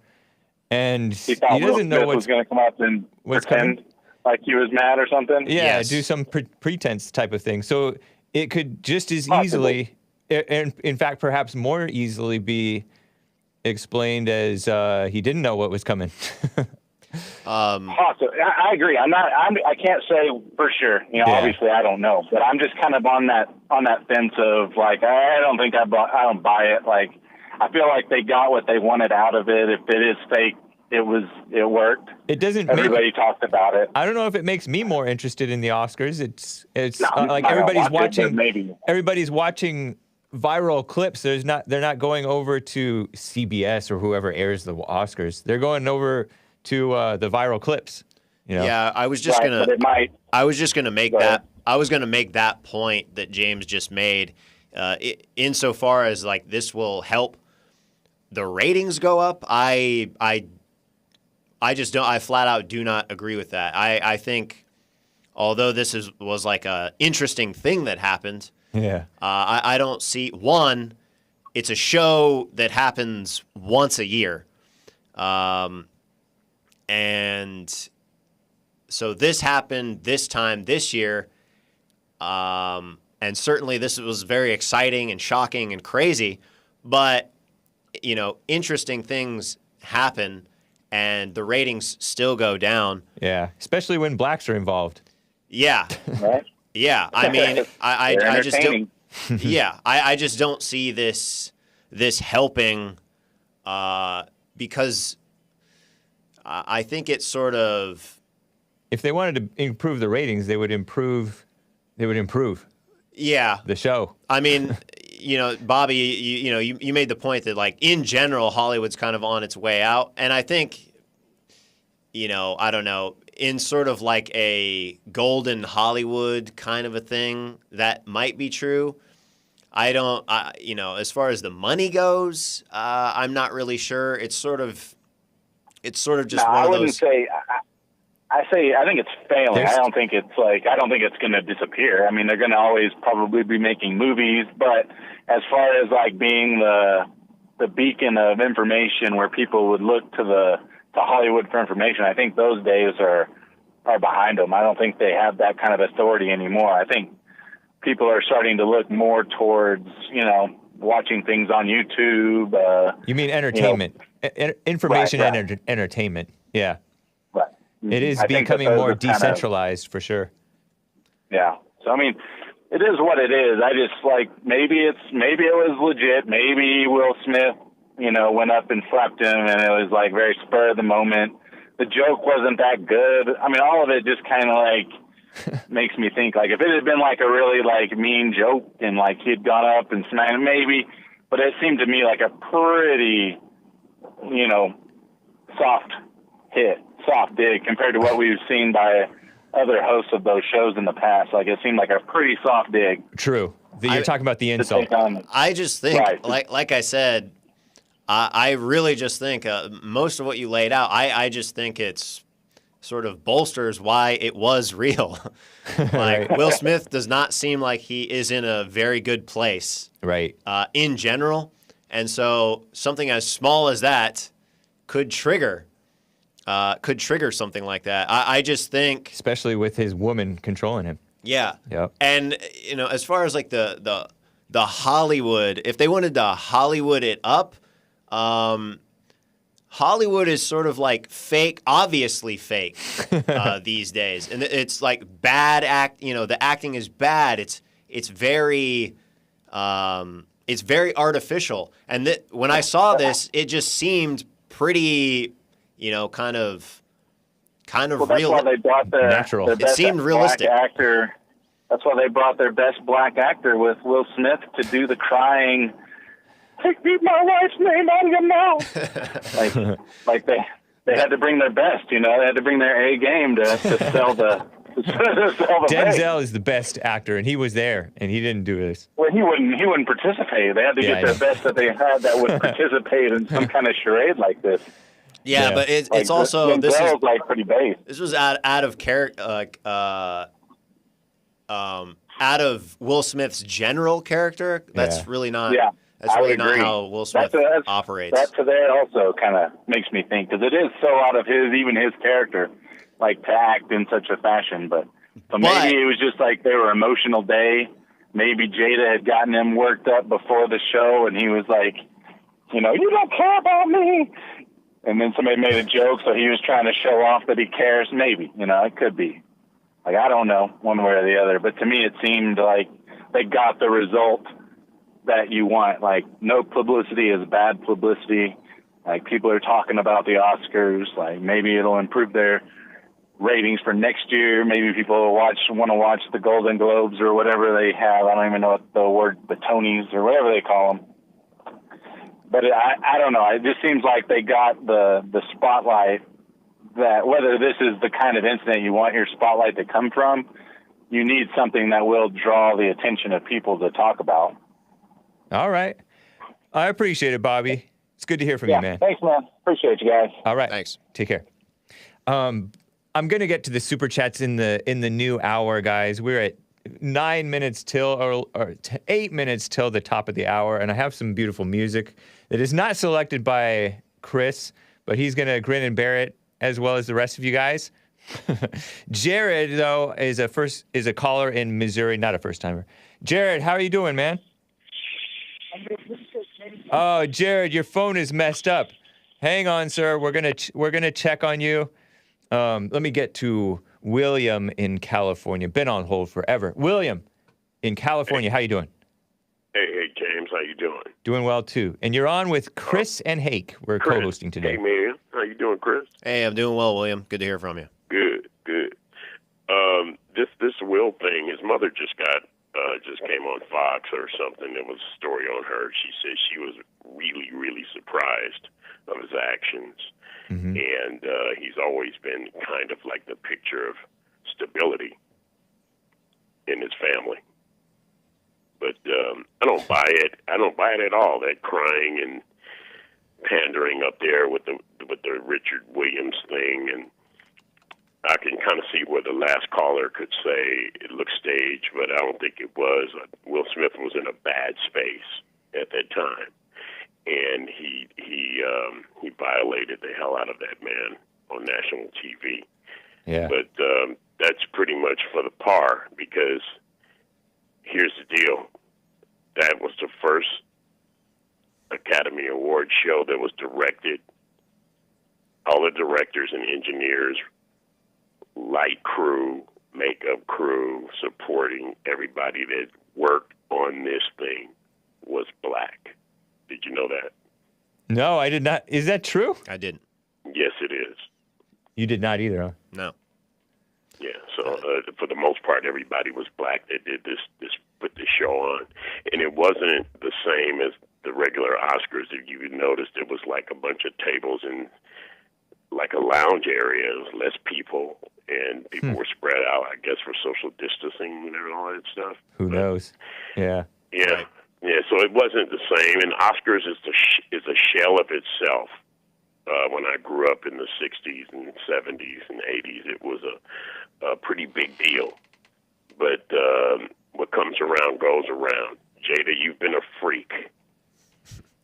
and he doesn't know what's going to come up and pretend like he was mad or something. Yeah, Yes. do some pretense type of thing. So it could just as Possibly. easily, and in fact, perhaps more easily, be explained as he didn't know what was coming. Possibly. I agree. I can't say for sure. You know, Yeah. obviously I don't know, but I'm just kind of on that fence of like, I don't buy it. Like, I feel like they got what they wanted out of it. If it is fake, it worked. It doesn't Everybody talked about it. I don't know if it makes me more interested in the Oscars. It's No, like I don't everybody's watch it, but watching. maybe. Everybody's watching viral clips. They're not going over to CBS or whoever airs the Oscars. They're going over to the viral clips. You know? Yeah, I was just Right, gonna. but it might. I was just gonna make Go ahead. that. I was gonna make that point that James just made. Insofar as like this will help the ratings go up, I just don't. I flat out do not agree with that. I think, although this was like a interesting thing that happened, Yeah. I don't see one. It's a show that happens once a year, and so this happened this time this year, and certainly this was very exciting and shocking and crazy. But you know, interesting things happen, and the ratings still go down. Yeah. Especially when blacks are involved. Yeah, Right? yeah. I mean, They're I just don't. entertaining. Yeah, I just don't see this helping because I think it's sort of If they wanted to improve the ratings, they would improve yeah. the show. I mean, you know, Bobby, you made the point that like in general Hollywood's kind of on its way out, and I think, you know, I don't know, in sort of like a golden Hollywood kind of a thing, that might be true. You know, as far as the money goes, I'm not really sure. It's sort of just No, one I of wouldn't those. say. I think it's failing. There's- I don't think it's going to disappear. I mean, they're going to always probably be making movies, but as far as like being the beacon of information where people would look to Hollywood for information, I think those days are behind them. I don't think they have that kind of authority anymore. I think people are starting to look more towards, you know, watching things on YouTube. You mean entertainment, information Right, and entertainment. Yeah. But It is I think that becoming those more are kind of- decentralized for sure. Yeah. So I mean, it is what it is. I just like maybe it was legit. Maybe Will Smith, you know, went up and slapped him, and it was like very spur of the moment. The joke wasn't that good. I mean, all of it just kind of like makes me think like if it had been like a really like mean joke and like he'd gone up and smacked him, maybe, but it seemed to me like a pretty, you know, soft dig compared to what we've seen by other hosts of those shows in the past. Like it seemed like a pretty soft dig True. You're talking about the to insult. take on. I just think, Right. like I said, I really just think most of what you laid out, I just think it's sort of bolsters why it was real. Like Will Smith does not seem like he is in a very good place Right. in general. And so something as small as that could trigger something like that. I just think, Especially with his woman controlling him. yeah. Yep. And you know, as far as like the Hollywood, if they wanted to Hollywood it up, Hollywood is sort of like fake, obviously fake these days, and it's like bad act. You know, the acting is bad. It's very artificial. And when I saw this, it just seemed pretty, you know, kind of Well, that's real. why they brought Natural. their It best seemed realistic. black actor. That's why they brought their best black actor with Will Smith to do the crying. Take my wife's name out of your mouth. like they had to bring their best, you know. They had to bring their A game to sell the. Denzel is the best actor, and he was there, and he didn't do this. Well, he wouldn't participate. They had to Yeah, I get their know. best that they had that would participate in some kind of charade like this. Yeah, Yeah. but it's Like, also this is Denzel's like pretty base. This was out of character, out of Will Smith's general character. That's Yeah. really not. Yeah, That's I really would not agree. how Will Smith operates. That to that also kind of makes me think because it is so out of even his character, like to act in such a fashion. But maybe it was just like they were emotional day, maybe Jada had gotten him worked up before the show, and he was like, you don't care about me. And then somebody made a joke, so he was trying to show off that he cares. Maybe, it could be. Like, I don't know, one way or the other. But to me, it seemed like they got the result that you want. Like, no publicity is bad publicity. Like, people are talking about the Oscars. Like, maybe it'll improve their ratings for next year. Maybe people will want to watch the Golden Globes or whatever they have. I don't even know what the word, the Tonys or whatever they call them. But I don't know. It just seems like they got the spotlight, that whether this is the kind of incident you want your spotlight to come from, you need something that will draw the attention of people to talk about. All right. I appreciate it, Bobby. It's good to hear from you, man. Thanks, man. Appreciate you guys. All right. Thanks. Take care. I'm going to get to the super chats in the new hour, guys. We're at 9 minutes till or 8 minutes till the top of the hour, and I have some beautiful music that is not selected by Chris, but he's going to grin and bear it as well as the rest of you guys. Jared, though, is a caller in Missouri, not a first timer. Jared, how are you doing, man? Oh, Jared, your phone is messed up. Hang on, sir. We're gonna check on you. Let me get to William in California. Been on hold forever. William in California, how you doing? Hey, James, how you doing? Doing well too. And you're on with Chris and Hake. We're Chris. co-hosting today. Hey, man, how you doing, Chris? Hey, I'm doing well, William. Good to hear from you. Good. This Will thing, his mother just came on Fox or something. There was a story on her. She said she was really, really surprised of his actions. Mm-hmm. And he's always been kind of like the picture of stability in his family. But I don't buy it. I don't buy it at all, that crying and pandering up there with the Richard Williams thing. And I can kind of see where the last caller could say it looked staged, but I don't think it was. Will Smith was in a bad space at that time, and he violated the hell out of that man on national TV. Yeah. But that's pretty much for the par, because here's the deal. That was the first Academy Award show that was directed. All the directors and engineers, light crew, makeup crew, supporting everybody that worked on this thing was black. Did you know that? No, I did not. Is that true? I didn't. Yes, it is. You did not either, huh? No. Yeah, so for the most part, everybody was black that did put this show on. And it wasn't the same as the regular Oscars. If you noticed, it was like a bunch of tables and like a lounge area. It was less people, and people were spread out, I guess, for social distancing and all that stuff. Who knows? Yeah. Yeah. Right. Yeah, so it wasn't the same. And Oscars is a shell of itself. When I grew up in the 60s and 70s and 80s, it was a pretty big deal. But what comes around goes around. Jada, you've been a freak.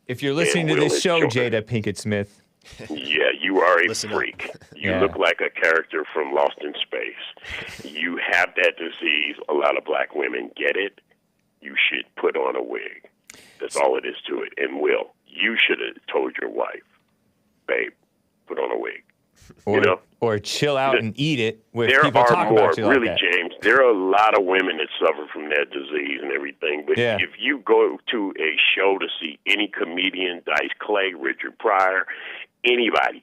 If you're listening to this show, Jada Pinkett Smith. Yeah, you are a Listen freak. up. You Yeah. look like a character from Lost in Space. You have that disease. A lot of black women get it. You should put on a wig. That's all it is to it. And Will, you should have told your wife, babe, put on a wig. Or chill out and eat it with There people are talking more, about you really, like that. James. There are a lot of women that suffer from that disease and everything. But Yeah. if you go to a show to see any comedian, Dice Clay, Richard Pryor, anybody,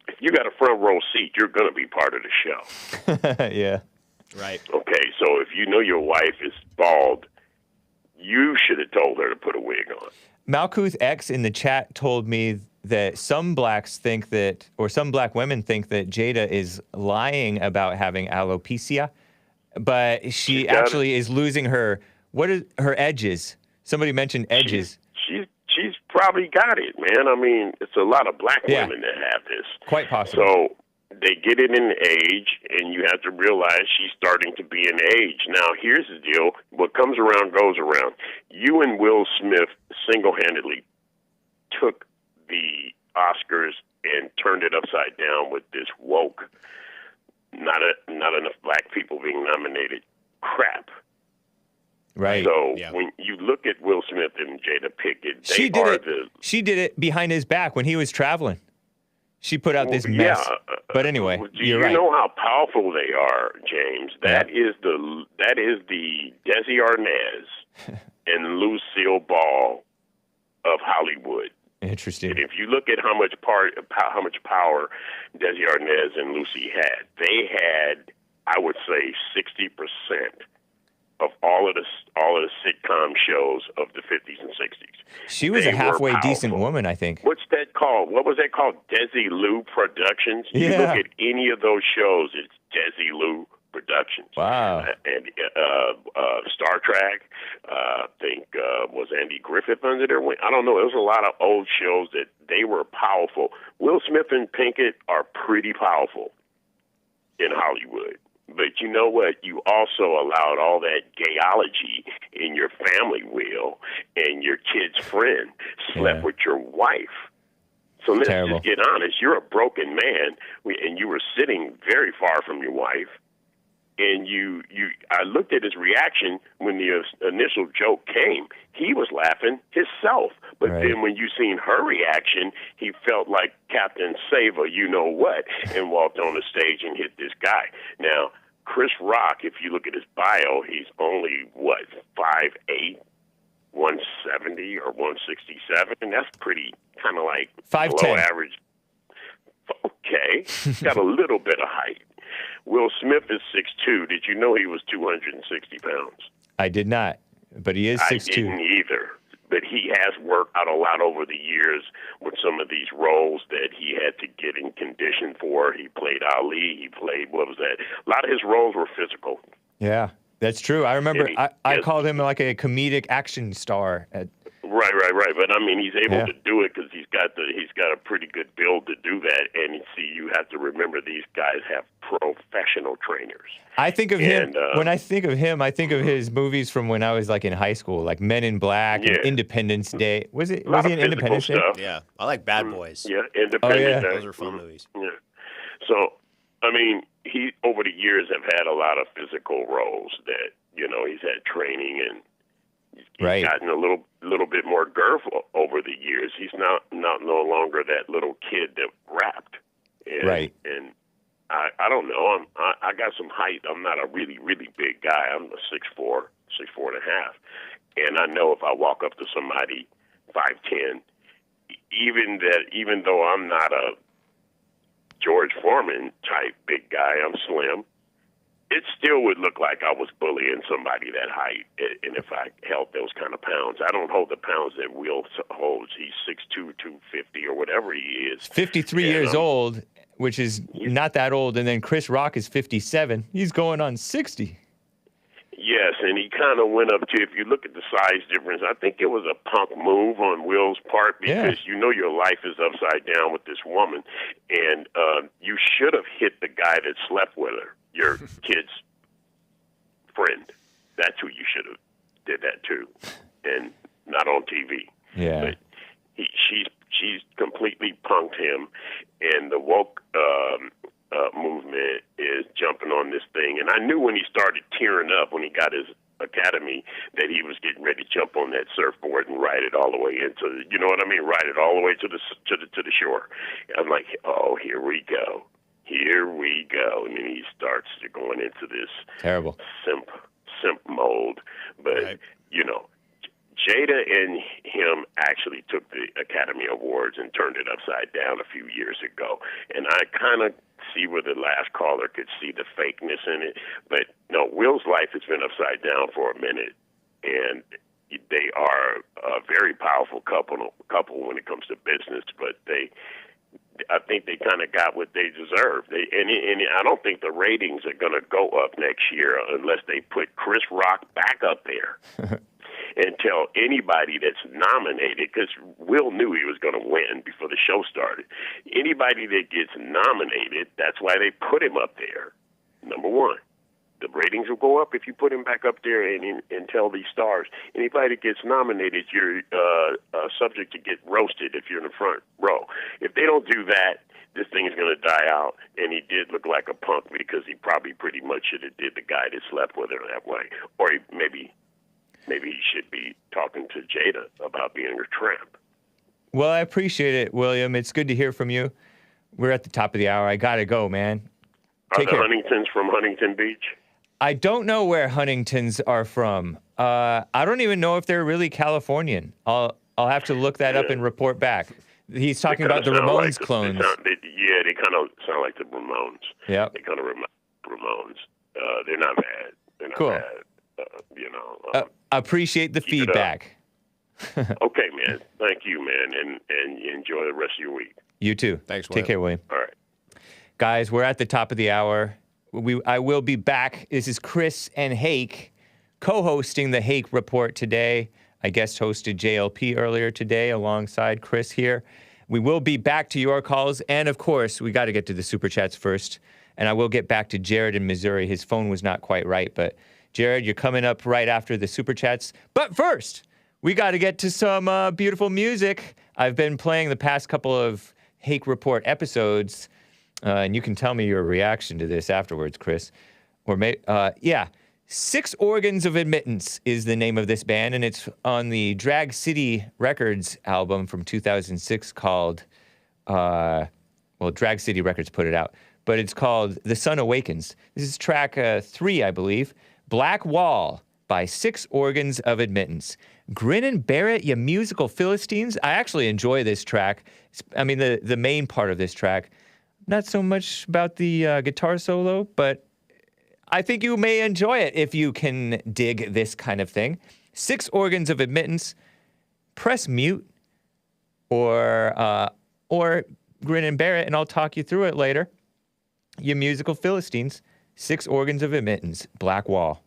if you got a front row seat, you're going to be part of the show. Yeah. Right. Okay, so if you know your wife is bald, you should have told her to put a wig on. Malkuth X in the chat told me that some blacks think that, or some black women think that Jada is lying about having alopecia, but she got actually is losing her edges. Somebody mentioned edges. She's probably got it, man. I mean, it's a lot of black Yeah. women that have this. Quite possible. So they get it in age, and you have to realize she's starting to be in age. Now, here's the deal. What comes around goes around. You and Will Smith single-handedly took the Oscars and turned it upside down with this woke, not enough black people being nominated crap. Right. So Yeah. when you look at Will Smith and Jada Pinkett, they She did are it. She did it behind his back when he was traveling. She put out this mess. But anyway, do you're you right. know how powerful they are, James? That is the Desi Arnaz and Lucille Ball of Hollywood. Interesting. And if you look at how much power Desi Arnaz and Lucy had, they had, I would say, 60% of all of the sitcom shows of the 50s and 60s. She was They a were halfway powerful. decent woman, I think. What's that called? What was that called? Desi Lou Productions. You Yeah. look at any of those shows, it's Desi Lou Productions. Wow. And Star Trek, I think, was Andy Griffith under their wing? I don't know. There was a lot of old shows that they were powerful. Will Smith and Pinkett are pretty powerful in Hollywood. But you know what? You also allowed all that gayology in your family, Will, and your kid's friend slept with your wife. So let's Terrible. just get honest. You're a broken man, and you were sitting very far from your wife. And I looked at his reaction when the initial joke came. He was laughing himself. But Right. then when you seen her reaction, he felt like Captain Save you know what, and walked on the stage and hit this guy. Now, Chris Rock, if you look at his bio, he's only, 5'8", 170 or 167. And that's pretty kind of like 5'10". below average. Okay. Got a little bit of height. Will Smith is 6'2". Did you know he was 260 pounds? I did not, but he is I 6'2". didn't either. But he has worked out a lot over the years with some of these roles that he had to get in condition for. He played Ali. He played, what was that? A lot of his roles were physical. Yeah, that's true. I remember And I called him like a comedic action star. Right. But I mean, he's able to do it because he's got a pretty good build to do that. And see, you have to remember these guys have professional trainers. I think of him when I think of him. I think of his movies from when I was like in high school, like Men in Black, and Independence Day. Was he in Independence Day? Yeah, I like Bad Boys. Yeah, Independence Day. Those are fun movies. Yeah. So, I mean, he over the years have had a lot of physical roles that he's had training and he's gotten a little bit more girth over the years. He's not no longer that little kid that rapped. And, And I don't know. I got some height. I'm not a really, really big guy. I'm a 6'4", 6'4" and a half. And I know if I walk up to somebody 5'10", even though I'm not a George Foreman type big guy, I'm slim. It still would look like I was bullying somebody that height, and if I held those kind of pounds. I don't hold the pounds that Will holds. He's 6'2", 250, or whatever he is. 53 years old, which is not that old, and then Chris Rock is 57. He's going on 60. Yes, and he kind of went up to, if you look at the size difference, I think it was a punk move on Will's part because your life is upside down with this woman, and you should have hit the guy that slept with her, your kid's friend. That's who you should have did that to, and not on TV. Yeah. But she's completely punked him, and the woke movement is jumping on this thing. And I knew when he started tearing up when he got his academy that he was getting ready to jump on that surfboard and ride it all the way into, you know what I mean, ride it all the way to the shore. I'm like, oh, here we go. And then he starts going into this terrible simp mode. But Jada and him actually took the Academy Awards and turned it upside down a few years ago. And I kind of see where the last caller could see the fakeness in it. But no, Will's life has been upside down for a minute. And they are a very powerful couple when it comes to business. But I think they kind of got what they deserve. And I don't think the ratings are going to go up next year unless they put Chris Rock back up there. And tell anybody that's nominated, because Will knew he was going to win before the show started. Anybody that gets nominated, that's why they put him up there. Number one, the ratings will go up if you put him back up there and tell these stars. Anybody that gets nominated, you're subject to get roasted if you're in the front row. If they don't do that, this thing is going to die out. And he did look like a punk because he probably pretty much should have did the guy that slept with her that way. Or he maybe maybe he should be talking to Jada about being a tramp. Well, I appreciate it, William. It's good to hear from you. We're at the top of the hour. I got to go, man. Are Take the care. Huntingtons from Huntington Beach? I don't know where Huntingtons are from. I don't even know if they're really Californian. I'll have to look that up and report back. He's talking about the Ramones clones. They kind of sound like the Ramones. Yep. They kind of remind Ramones. They're not bad. They're not Cool. bad. Appreciate the keep it up. feedback. Okay, man. Thank you, man, and you enjoy the rest of your week. You too. Thanks, Take William. care, William. All right. Guys, we're at the top of the hour. I will be back. This is Chris and Hake co-hosting the Hake Report today. I guest hosted JLP earlier today alongside Chris here. We will be back to your calls. And of course, we got to get to the Super Chats first. And I will get back to Jared in Missouri. His phone was not quite right. But Jared, you're coming up right after the Super Chats. But first, we got to get to some beautiful music. I've been playing the past couple of Hake Report episodes. And you can tell me your reaction to this afterwards, Chris. Or Six Organs of Admittance is the name of this band, and it's on the Drag City Records album from 2006 called, Drag City Records put it out, but it's called The Sun Awakens. This is track 3, I believe. Black Wall by Six Organs of Admittance. Grin and bear it, you musical Philistines. I actually enjoy this track. I mean, the main part of this track. Not so much about the guitar solo, but I think you may enjoy it if you can dig this kind of thing. Six Organs of Admittance. Press mute or grin and bear it, and I'll talk you through it later. You musical Philistines. Six Organs of Admittance. Black Wall.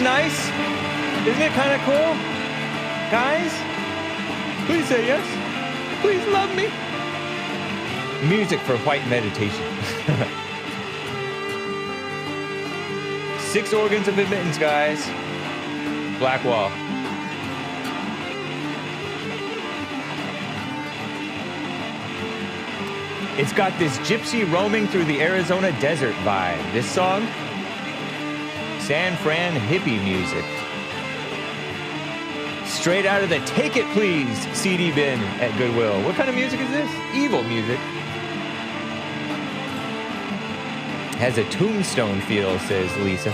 nice. Isn't it kind of cool? Guys, please say yes. Please love me. Music for white meditation. 6 organs of admittance, guys. Black wall. It's got this gypsy roaming through the Arizona desert vibe. This song, San Fran hippie music. Straight out of the Take It Please CD bin at Goodwill. What kind of music is this? Evil music. Has a tombstone feel, says Lisa.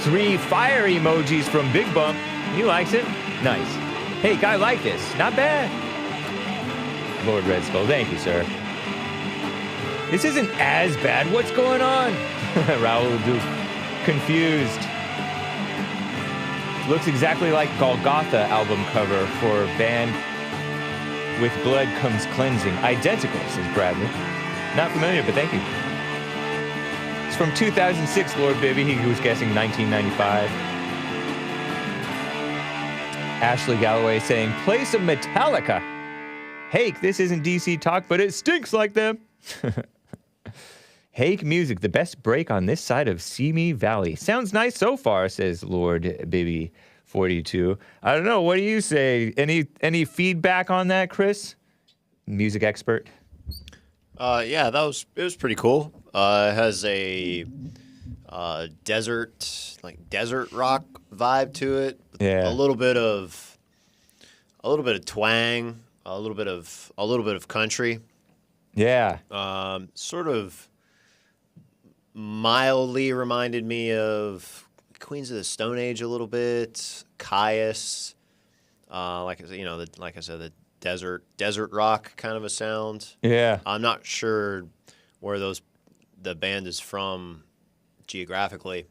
3 fire emojis from Big Bump. He likes it. Nice. Hey, guy, like this. Not bad. Lord Red Skull, thank you, sir. This isn't as bad. What's going on? Raul Duke, confused. Looks exactly like Golgotha album cover for band With Blood Comes Cleansing. Identical, says Bradley. Not familiar, but thank you. It's from 2006, Lord Bibby. He was guessing 1995. Ashley Galloway saying, play some Metallica. Hake, this isn't DC talk, but it stinks like them. Hake music, the best break on this side of Simi Valley. Sounds nice so far, says Lord Bibby 42. I don't know. What do you say? Any feedback on that, Chris? Music expert. Yeah, it was pretty cool. It has a desert rock vibe to it. Yeah. A little bit of twang, a little bit of country. Yeah. Sort of mildly reminded me of Queens of the Stone Age a little bit. Caius, like I said, the desert rock kind of a sound. Yeah. I'm not sure where the band is from geographically,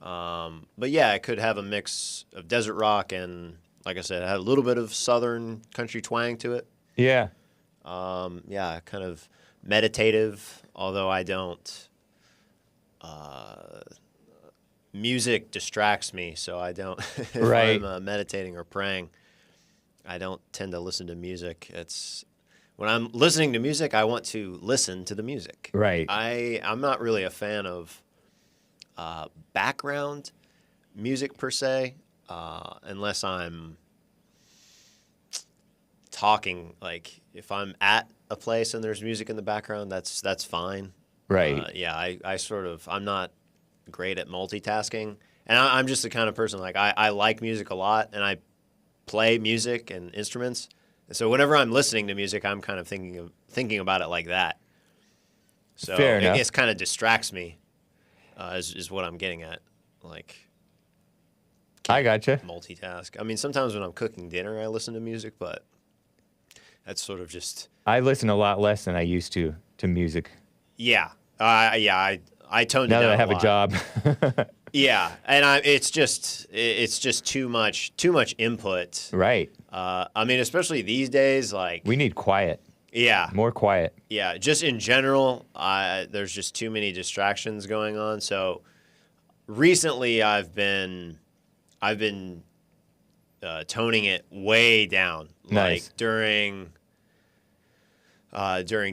but yeah, it could have a mix of desert rock and, like I said, it had a little bit of southern country twang to it. Yeah. Yeah, kind of meditative, although I don't. Music distracts me, so I don't. If Right. I'm meditating or praying, I don't tend to listen to music. It's when I'm listening to music, I want to listen to the music. Right. I'm not really a fan of background music per se, unless I'm talking. Like if I'm at a place and there's music in the background, that's fine. Right. Yeah, I'm not great at multitasking, and I'm just the kind of person like I like music a lot, and I play music and instruments, and so whenever I'm listening to music, I'm kind of thinking about it like that. So Fair enough. it kind of distracts me, is what I'm getting at. Like, I gotcha. multitask. I mean, sometimes when I'm cooking dinner, I listen to music, but that's sort of just I listen a lot less than I used to music. yeah. I toned it Now down that I have a lot. job. Yeah, and it's just too much input. Right. I mean, especially these days, like We need quiet. yeah, More quiet. yeah. Just in general, there's just too many distractions going on. So recently, I've been toning it way down. Nice. Like during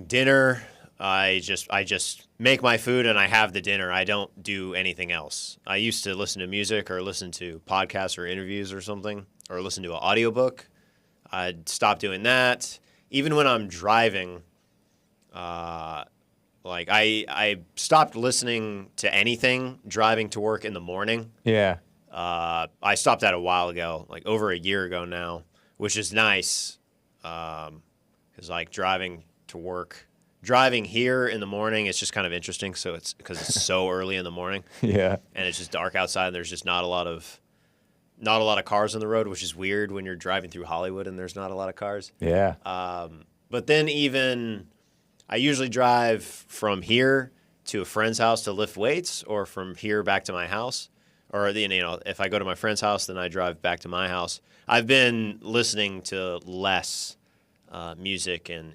dinner. I just make my food and I have the dinner. I don't do anything else. I used to listen to music or listen to podcasts or interviews or something, or listen to an audiobook. I'd stop doing that. Even when I'm driving, like I stopped listening to anything driving to work in the morning. Yeah. I stopped that a while ago, like over a year ago now, which is nice, because like driving to work. Driving here in the morning, it's just kind of interesting. So it's because it's so early in the morning, Yeah. and it's just dark outside, and there's just not a lot of cars on the road, which is weird when you're driving through Hollywood and there's not a lot of cars. Yeah. But then even I usually drive from here to a friend's house to lift weights, or from here back to my house, or if I go to my friend's house, then I drive back to my house. I've been listening to less music and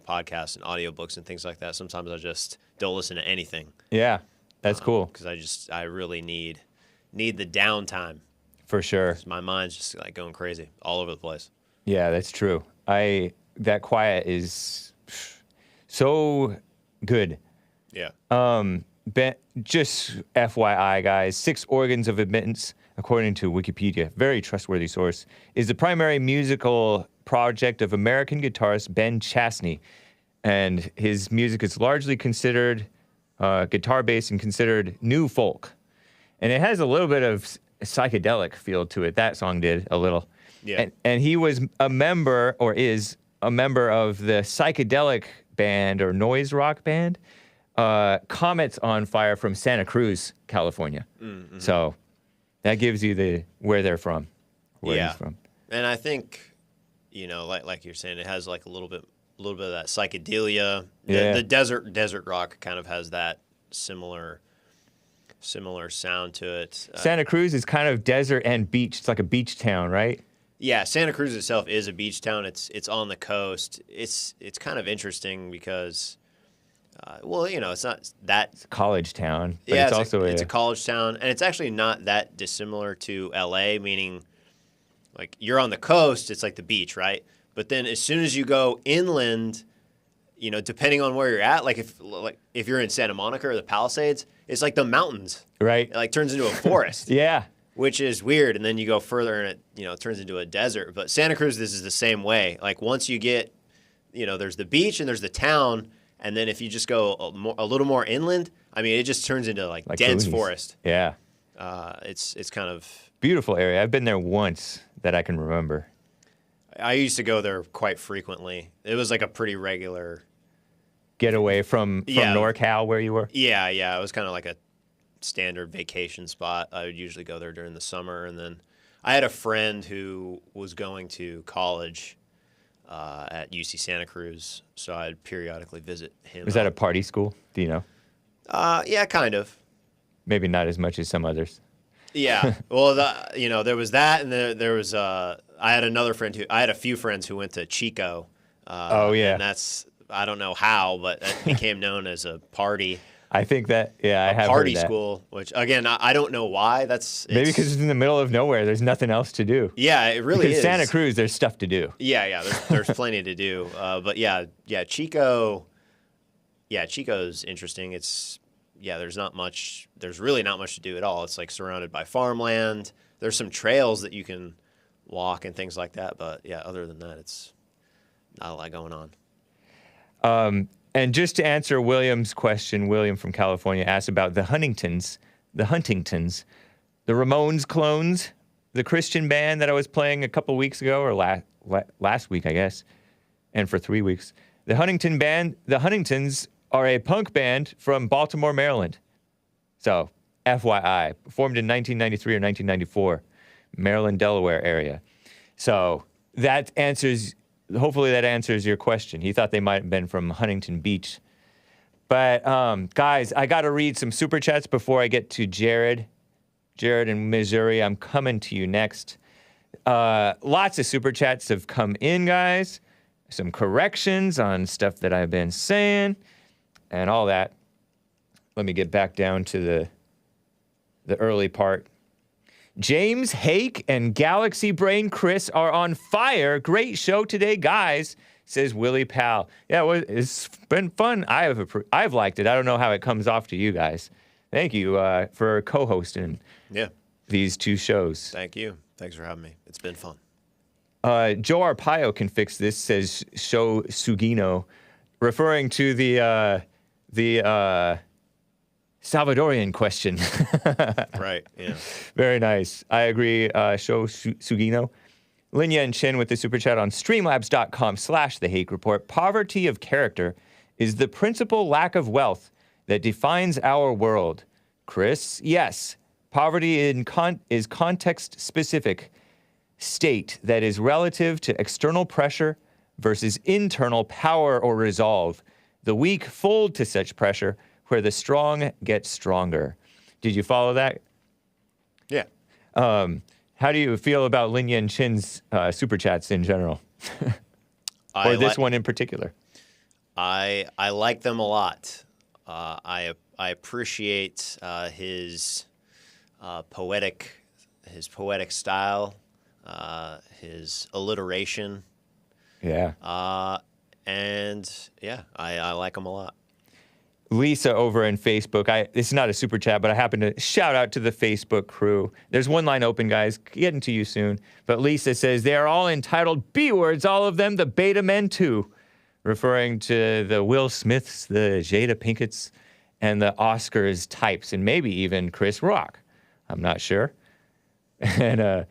podcasts and audiobooks and things like that. Sometimes I just don't listen to anything. Yeah. That's cool. Because I really need the downtime. For sure. My mind's just like going crazy all over the place. Yeah, that's true. That quiet is so good. Yeah. Just FYI, guys, 6 organs of admittance, according to Wikipedia, very trustworthy source, is the primary musical project of American guitarist Ben Chastney. And his music is largely considered guitar-based and considered new folk. And it has a little bit of psychedelic feel to it. That song did a little. Yeah. And he was a member, or is a member of the psychedelic band or noise rock band, Comets on Fire from Santa Cruz, California. Mm-hmm. So that gives you where they're from, where he's from. And I think, like you're saying, it has like a little bit of that psychedelia. The desert rock kind of has that similar sound to it. Santa Cruz is kind of desert and beach. It's like a beach town, right? Yeah, Santa Cruz itself is a beach town. It's on the coast. It's kind of interesting because, it's not that. It's a college town. But Yeah, it's also it's a college town, and it's actually not that dissimilar to LA. Meaning, like you're on the coast, it's like the beach, right? But then as soon as you go inland, depending on where you're at, like if you're in Santa Monica or the Palisades, it's like the mountains, right? It like turns into a forest. Yeah. Which is weird, and then you go further and it turns into a desert. But Santa Cruz, this is the same way. Like once you get, there's the beach and there's the town, and then if you just go a little more inland, I mean, it just turns into like dense boonies. forest. Yeah, it's kind of beautiful area. I've been there once that I can remember. I used to go there quite frequently. It was like a pretty regular getaway from NorCal where you were. Yeah, it was kind of like a standard vacation spot. I would usually go there during the summer, and then I had a friend who was going to college at UC Santa Cruz, so I'd periodically visit him. Was that a party school? Do you know? Yeah, kind of. Maybe not as much as some others. Yeah. Well, there was that, and there was I had another friend I had a few friends who went to Chico. And that's I don't know how, but that became known as a party. I think that, I have party heard that. School, which again I don't know why. Maybe because it's in the middle of nowhere. There's nothing else to do. Yeah, it really is. Santa Cruz, there's stuff to do. Yeah. There's plenty to do. But Chico. Yeah, Chico's interesting. There's really not much to do at all. It's like surrounded by farmland. There's some trails that you can walk and things like that. But yeah, other than that, it's not a lot going on. And just to answer William's question, William from California asked about the Huntingtons, the Ramones clones, the Christian band that I was playing a couple weeks ago, or last week, I guess, and for 3 weeks. The Huntingtons are a punk band from Baltimore, Maryland. So, FYI, formed in 1993 or 1994, Maryland, Delaware area. So, hopefully that answers your question. He thought they might have been from Huntington Beach. But, guys, I got to read some super chats before I get to Jared. Jared in Missouri, I'm coming to you next. Lots of super chats have come in, guys. Some corrections on stuff that I've been saying and all that. Let me get back down to the early part. James, Hake, and Galaxy Brain Chris are on fire. Great show today, guys, says Willie Powell. Yeah, it's been fun. I've liked it. I don't know how it comes off to you guys. Thank you for co-hosting these two shows. Thank you. Thanks for having me. It's been fun. Joe Arpaio can fix this, says Sho Sugino, referring to the Salvadorian question. Right, yeah. Very nice. I agree, Sho Sugino. Linya and Chin with the super chat on streamlabs.com/The Hake Report. Poverty of character is the principal lack of wealth that defines our world. Chris, yes. Poverty is context-specific state that is relative to external pressure versus internal power or resolve. The weak fold to such pressure, where the strong get stronger. Did you follow that? Yeah. How do you feel about Linya and Chin's super chats in general? Or this one in particular? I like them a lot. I appreciate his poetic style, his alliteration. Yeah. And yeah, I like him a lot. Lisa over in Facebook. This is not a super chat, but I happen to shout out to the Facebook crew. There's one line open, guys. Getting to you soon. But Lisa says, they are all entitled B-words, all of them, the beta men too. Referring to the Will Smiths, the Jada Pinkett's, and the Oscars types, and maybe even Chris Rock. I'm not sure. And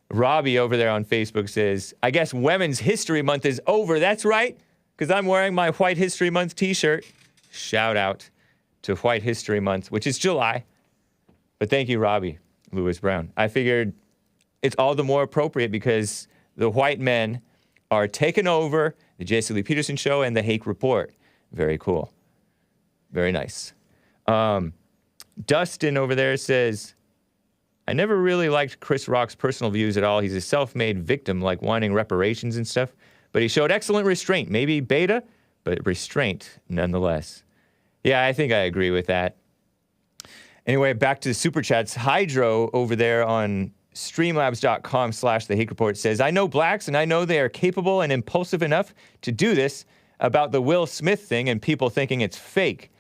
Robbie over there on Facebook says, I guess Women's History Month is over. That's right, because I'm wearing my White History Month t-shirt. Shout out to White History Month, which is July. But thank you, Robbie Lewis Brown. I figured it's all the more appropriate because the white men are taking over the Jesse Lee Peterson Show and the Hake Report. Very cool. Very nice. Dustin over there says, I never really liked Chris Rock's personal views at all. He's a self-made victim, like wanting reparations and stuff. But he showed excellent restraint. Maybe beta, but restraint nonetheless. Yeah, I think I agree with that. Anyway, back to the Super Chats. Hydro over there on streamlabs.com/The Hake Report says, I know blacks and I know they are capable and impulsive enough to do this about the Will Smith thing and people thinking it's fake.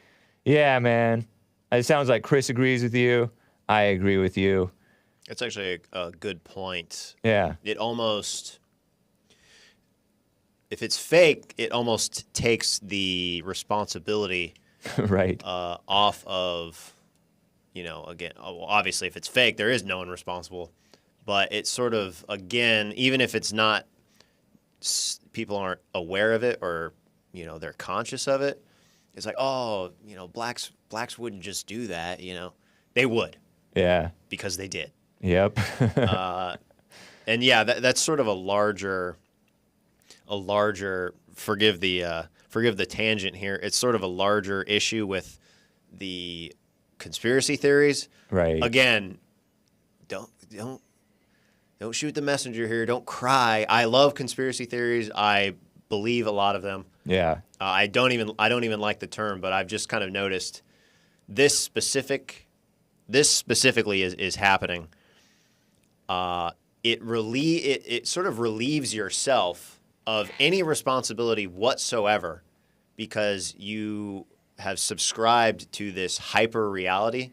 Yeah, man. It sounds like Chris agrees with you. I agree with you. It's actually a good point. Yeah. It almost, if it's fake, it almost takes the responsibility right. Off of, again, obviously if it's fake, there is no one responsible. But it's sort of, again, even if it's not, people aren't aware of it or, they're conscious of it, it's like, oh, blacks wouldn't just do that, They would. Yeah. Because they did. Yep. And yeah, that's sort of a larger, forgive the tangent here. It's sort of a larger issue with the conspiracy theories. Right. Again, don't shoot the messenger here. Don't cry. I love conspiracy theories. I believe a lot of them. Yeah. I don't even like the term, but I've just kind of noticed this specifically is happening. It sort of relieves yourself of any responsibility whatsoever because you have subscribed to this hyper reality.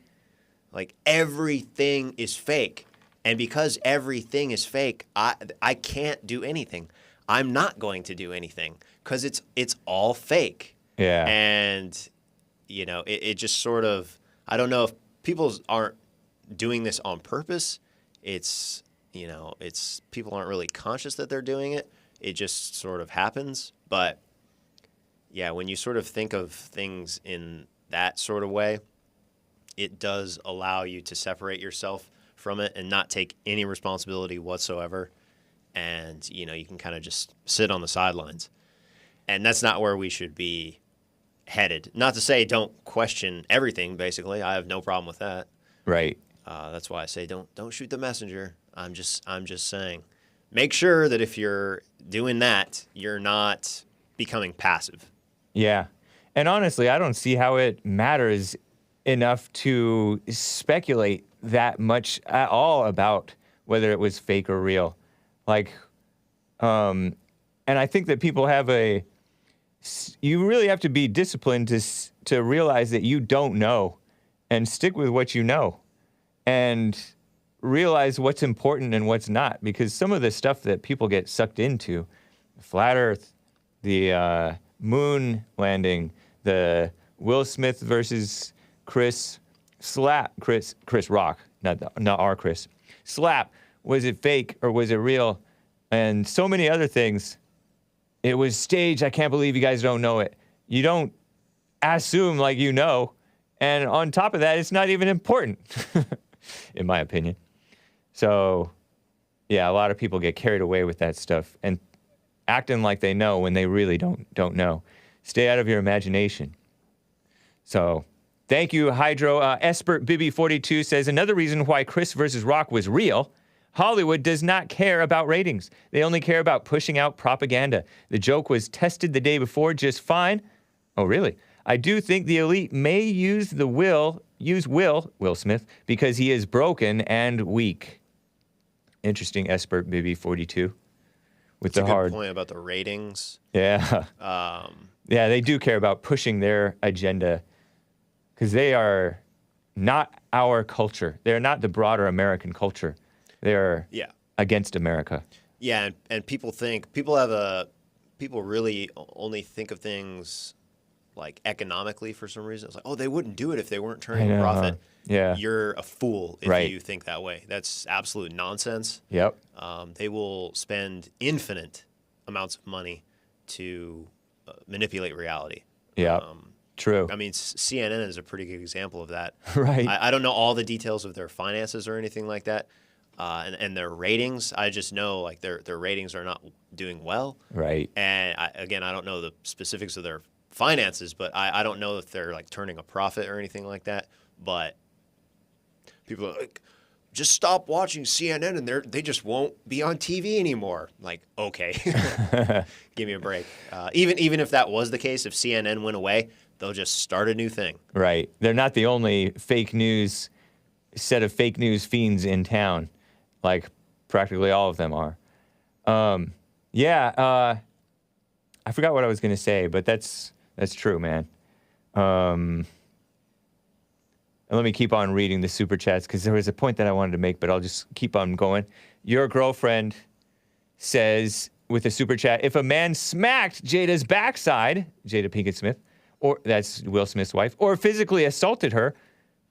Like everything is fake. And because everything is fake, I can't do anything. I'm not going to do anything because it's all fake. Yeah. And, it just sort of, I don't know if people aren't doing this on purpose. It's people aren't really conscious that they're doing it. It just sort of happens. But yeah, when you sort of think of things in that sort of way, it does allow you to separate yourself from it and not take any responsibility whatsoever. And, you can kind of just sit on the sidelines. And that's not where we should be headed. Not to say don't question everything, basically. I have no problem with that. Right. That's why I say don't shoot the messenger. I'm just saying, make sure that if you're doing that, you're not becoming passive. Yeah. And honestly, I don't see how it matters enough to speculate that much at all about whether it was fake or real. Like, and I think that people have you really have to be disciplined to realize that you don't know and stick with what you know and realize what's important and what's not, because some of the stuff that people get sucked into, flat earth, the moon landing, the Will Smith versus Chris Rock, not our Chris. Slap, was it fake or was it real? And so many other things. It was staged. I can't believe you guys don't know it. You don't assume like you know. And on top of that, it's not even important, in my opinion. So, yeah, a lot of people get carried away with that stuff and acting like they know when they really don't know. Stay out of your imagination. So, thank you, Hydro. Espert Bibby42 says, another reason why Chris versus Rock was real, Hollywood does not care about ratings. They only care about pushing out propaganda. The joke was tested the day before just fine. Oh, really? I do think the elite may use Will Smith, because he is broken and weak. Interesting, Espert Bibby 42. With That's the a hard good point about the ratings. Yeah. Yeah, they do care about pushing their agenda because they are not our culture. They're not the broader American culture. They're against America. Yeah, and people really only think of things like economically for some reason. It's like, oh, they wouldn't do it if they weren't turning a profit. Yeah. You're a fool if Right. you think that way. That's absolute nonsense. Yep. They will spend infinite amounts of money to manipulate reality. Yeah. True. I mean, CNN is a pretty good example of that. Right. I don't know all the details of their finances or anything like that, and their ratings. I just know like their ratings are not doing well. Right. And I don't know the specifics of their finances, but I don't know if they're like turning a profit or anything like that. But people are like, just stop watching CNN and they just won't be on TV anymore. Like, okay, give me a break. Even if that was the case, if CNN went away, they'll just start a new thing. Right. They're not the only set of fake news fiends in town. Like practically all of them are. I forgot what I was going to say, but that's true, man. And let me keep on reading the super chats because there was a point that I wanted to make, but I'll just keep on going. Your girlfriend says with a super chat, if a man smacked Jada's backside, Jada Pinkett Smith, or that's Will Smith's wife, or physically assaulted her,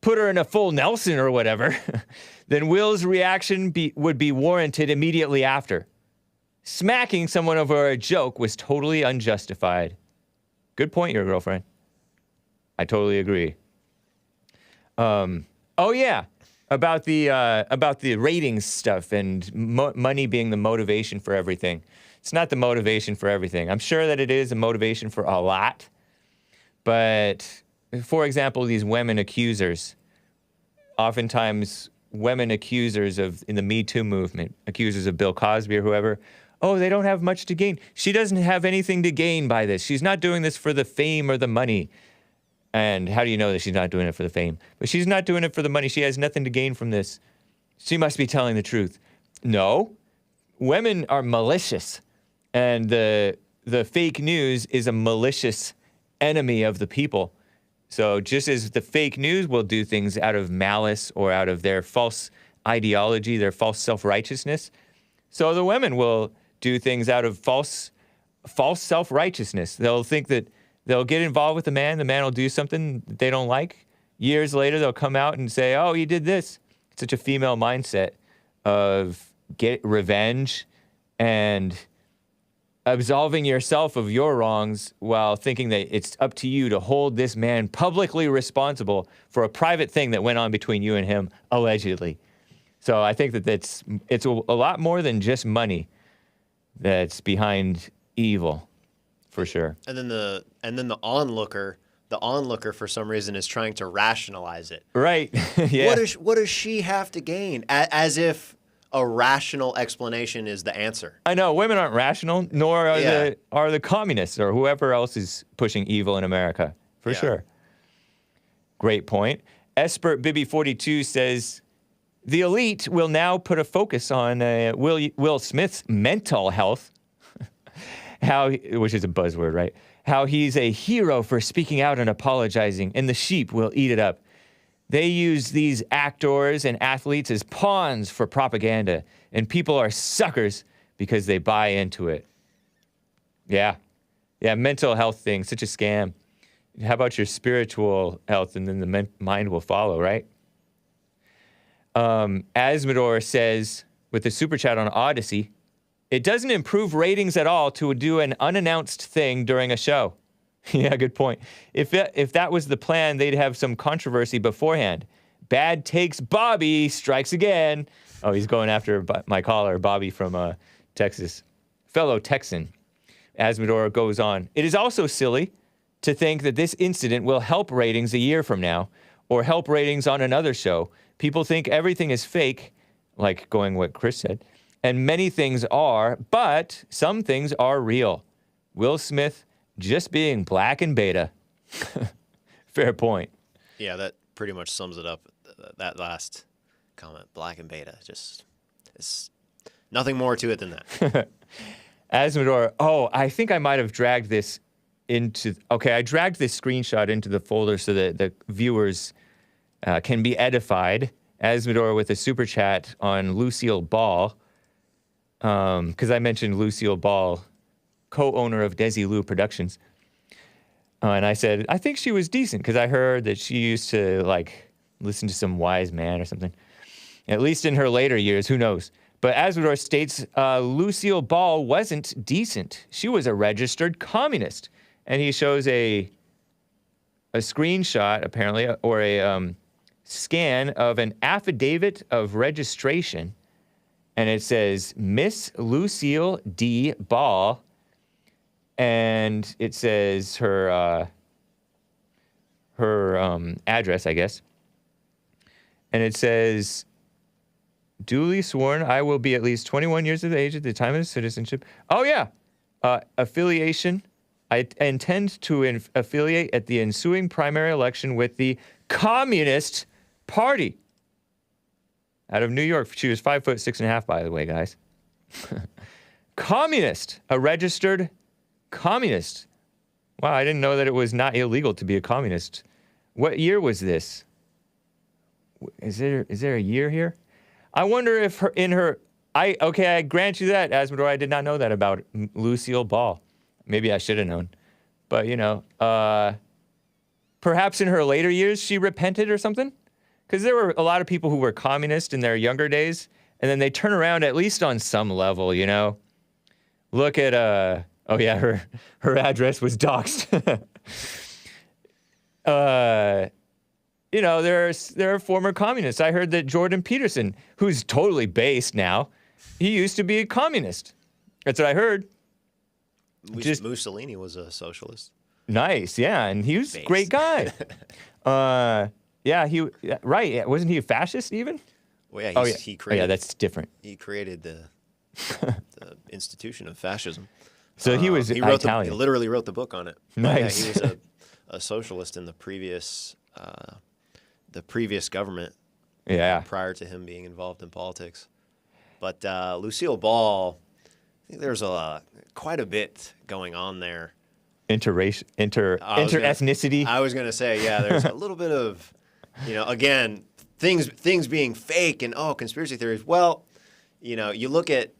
put her in a full Nelson or whatever, then Will's reaction would be warranted immediately after. Smacking someone over a joke was totally unjustified. Good point, your girlfriend. I totally agree. About the ratings stuff and money being the motivation for everything. It's not the motivation for everything. I'm sure that it is a motivation for a lot. But, for example, these women accusers, oftentimes women accusers in the Me Too movement, accusers of Bill Cosby or whoever, oh, they don't have much to gain. She doesn't have anything to gain by this. She's not doing this for the fame or the money. And how do you know that she's not doing it for the fame? But she's not doing it for the money. She has nothing to gain from this. She must be telling the truth. No. Women are malicious. And the fake news is a malicious enemy of the people. So just as the fake news will do things out of malice or out of their false ideology, their false self-righteousness, so the women will do things out of false self-righteousness. They'll think that they'll get involved with the man will do something that they don't like. Years later, they'll come out and say, oh, you did this. It's such a female mindset of get revenge and absolving yourself of your wrongs while thinking that it's up to you to hold this man publicly responsible for a private thing that went on between you and him, allegedly. So I think that it's a lot more than just money that's behind evil. For sure. And then the onlooker for some reason is trying to rationalize it. Right. Yeah. What does she have to gain? As if a rational explanation is the answer. I know women aren't rational, nor are the communists or whoever else is pushing evil in America. For sure. Great point. Espert Bibby 42 says the elite will now put a focus on Will Smith's mental health. Which is a buzzword, right? How he's a hero for speaking out and apologizing, and the sheep will eat it up. They use these actors and athletes as pawns for propaganda, and people are suckers because they buy into it. Yeah, mental health thing, such a scam. How about your spiritual health, and then the mind will follow, right? Asmodor says, with the super chat on Odyssey, it doesn't improve ratings at all to do an unannounced thing during a show. Yeah, good point. If that was the plan, they'd have some controversy beforehand. Bad takes Bobby strikes again. Oh, he's going after my caller, Bobby from Texas. Fellow Texan. Asmodor goes on. It is also silly to think that this incident will help ratings a year from now or help ratings on another show. People think everything is fake, like going what Chris said. And many things are, but some things are real. Will Smith just being black and beta. Fair point. Yeah, that pretty much sums it up. That last comment, black and beta, just it's nothing more to it than that. Asmodor, I think I might have dragged this into... Okay, I dragged this screenshot into the folder so that the viewers can be edified. Asmodor with a super chat on Lucille Ball, because I mentioned Lucille Ball, co-owner of Desilu Productions. And I said, I think she was decent, because I heard that she used to, listen to some wise man or something. At least in her later years, who knows? But Asmodor states Lucille Ball wasn't decent. She was a registered communist. And he shows a screenshot, apparently, or a scan of an affidavit of registration. And it says, Miss Lucille D. Ball. And it says her address, I guess. And it says, duly sworn, I will be at least 21 years of age at the time of citizenship. Oh, yeah. Affiliation. I intend to affiliate at the ensuing primary election with the Communist Party. Out of New York. She was 5'6.5", by the way, guys. Communist. A registered communist. Wow, I didn't know that it was not illegal to be a communist. What year was this? Is there a year here? I wonder if I grant you that, Asmodor, I did not know that about Lucille Ball. Maybe I should have known. But, perhaps in her later years she repented or something? Because there were a lot of people who were communist in their younger days, and then they turn around at least on some level, Look at, her address was doxed. There are former communists. I heard that Jordan Peterson, who's totally based now, he used to be a communist. That's what I heard. Mussolini was a socialist. Nice, yeah, and he was a great guy. Right. Wasn't he a fascist even? Well, yeah, he created. Yeah, that's different. He created the institution of fascism. So he was Italian. He literally wrote the book on it. Nice. Yeah, he was a socialist in the previous government. Yeah. Prior to him being involved in politics, but Lucille Ball, I think there's quite a bit going on there. Interethnicity. I was gonna say, yeah, there's a little bit of, again, things being fake and conspiracy theories. Well, you look at,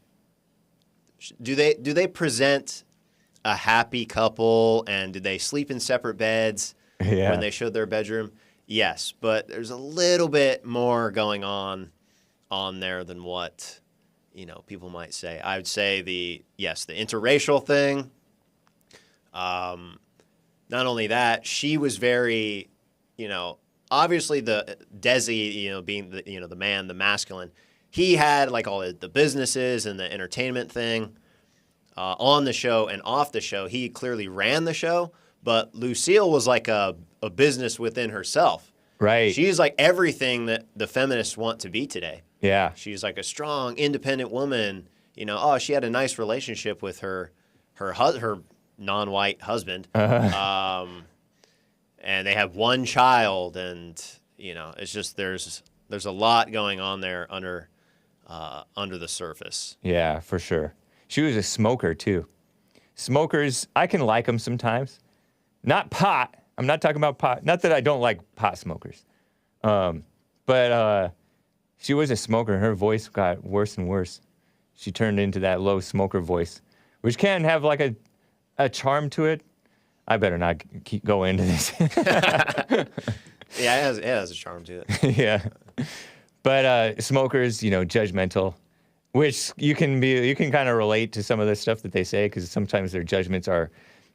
do they present a happy couple and did they sleep in separate beds when they showed their bedroom? Yes, but there's a little bit more going on there than what people might say. I would say the interracial thing. Not only that, she was very, obviously the Desi, being the man, the masculine, he had all the businesses and the entertainment thing on the show and off the show. He clearly ran the show, but Lucille was like a business within herself. Right. She's like everything that the feminists want to be today. Yeah. She's like a strong, independent woman. She had a nice relationship with her non-white husband. And they have one child, and it's just there's a lot going on there under the surface. Yeah, for sure. She was a smoker too. Smokers, I can like them sometimes. Not pot. I'm not talking about pot. Not that I don't like pot smokers. But she was a smoker. Her voice got worse and worse. She turned into that low smoker voice, which can have a charm to it. I better not go into this. Yeah, it has a charm to it. Yeah. But smokers, judgmental, which you can kind of relate to some of the stuff that they say, because sometimes their judgments are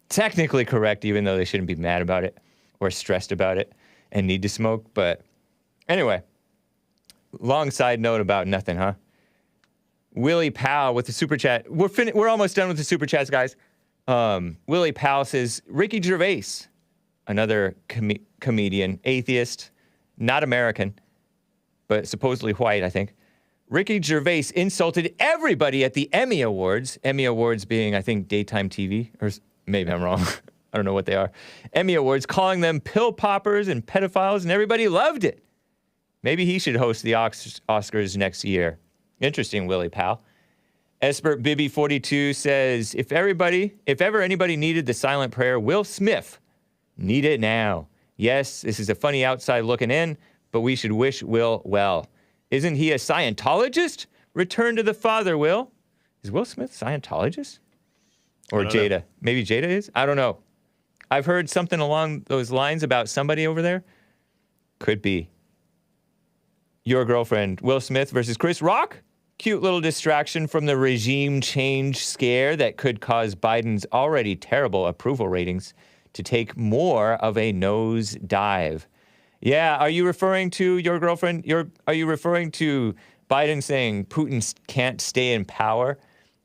technically correct, even though they shouldn't be mad about it or stressed about it and need to smoke. But anyway, long side note about nothing, huh? Willie Powell with the super chat. We're almost done with the super chats, guys. Willie Powell says, Ricky Gervais, another comedian, atheist, not American, but supposedly white, I think. Ricky Gervais insulted everybody at the Emmy Awards. Emmy Awards being, I think, daytime TV, or maybe I'm wrong. I don't know what they are. Emmy Awards, calling them pill poppers and pedophiles, and everybody loved it. Maybe he should host the Oscars next year. Interesting, Willie Pal. Espert Bibby 42 says, if ever anybody needed the silent prayer, Will Smith need it now. Yes, this is a funny outside looking in, but we should wish Will well. Isn't he a Scientologist? Return to the Father, Will. Is Will Smith a Scientologist? Or Jada? Know. Maybe Jada is? I don't know. I've heard something along those lines about somebody over there. Could be. Your girlfriend, Will Smith versus Chris Rock? Cute little distraction from the regime change scare that could cause Biden's already terrible approval ratings to take more of a nosedive. Yeah, are you referring to your girlfriend? Are you referring to Biden saying Putin can't stay in power?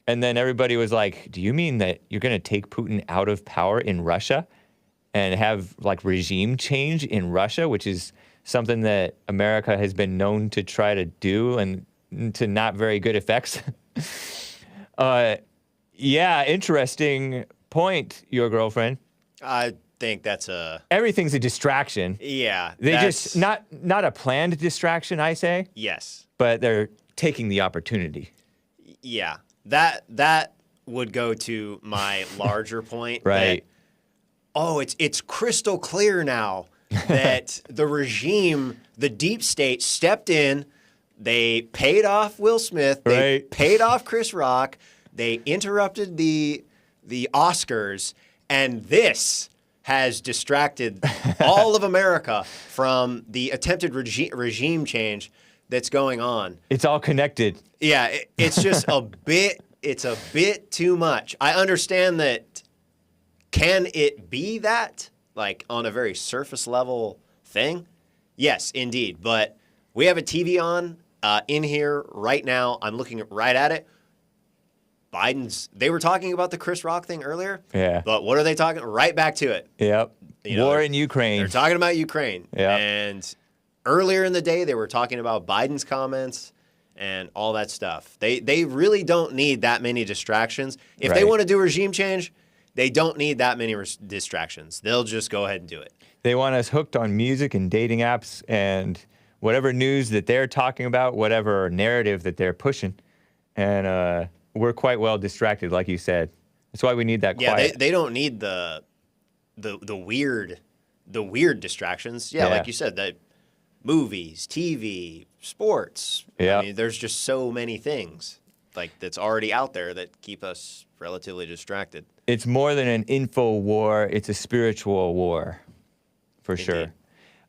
And then everybody was like, do you mean that you're going to take Putin out of power in Russia and have like regime change in Russia, which is something that America has been known to try to do and to not very good effects? Yeah, interesting point, your girlfriend. I think that's everything's a distraction. Yeah. They just not a planned distraction, I say. Yes. But they're taking the opportunity. Yeah. That would go to my larger point. Right. It's crystal clear now that the regime, the deep state, stepped in. They paid off Will Smith. They paid off Chris Rock. They interrupted the Oscars, and this has distracted all of America from the attempted regime change that's going on. It's all connected. Yeah, it's just a bit too much. I understand that. Can it be that, like, on a very surface level thing? Yes, indeed. But we have a TV on in here right now. I'm looking right at it. They were talking about the Chris Rock thing earlier. Yeah. But what are they talking? Right back to it. Yep. War in Ukraine. They're talking about Ukraine. Yeah. And earlier in the day, they were talking about Biden's comments and all that stuff. They really don't need that many distractions. If they want to do regime change, they don't need that many distractions. They'll just go ahead and do it. They want us hooked on music and dating apps and whatever news that they're talking about, whatever narrative that they're pushing. And we're quite well distracted, like you said. That's why we need that quiet. Yeah, they don't need the weird distractions. Yeah, like you said, that movies, TV, sports. Yeah. I mean, there's just so many things like that's already out there that keep us relatively distracted. It's more than an info war. It's a spiritual war, for sure.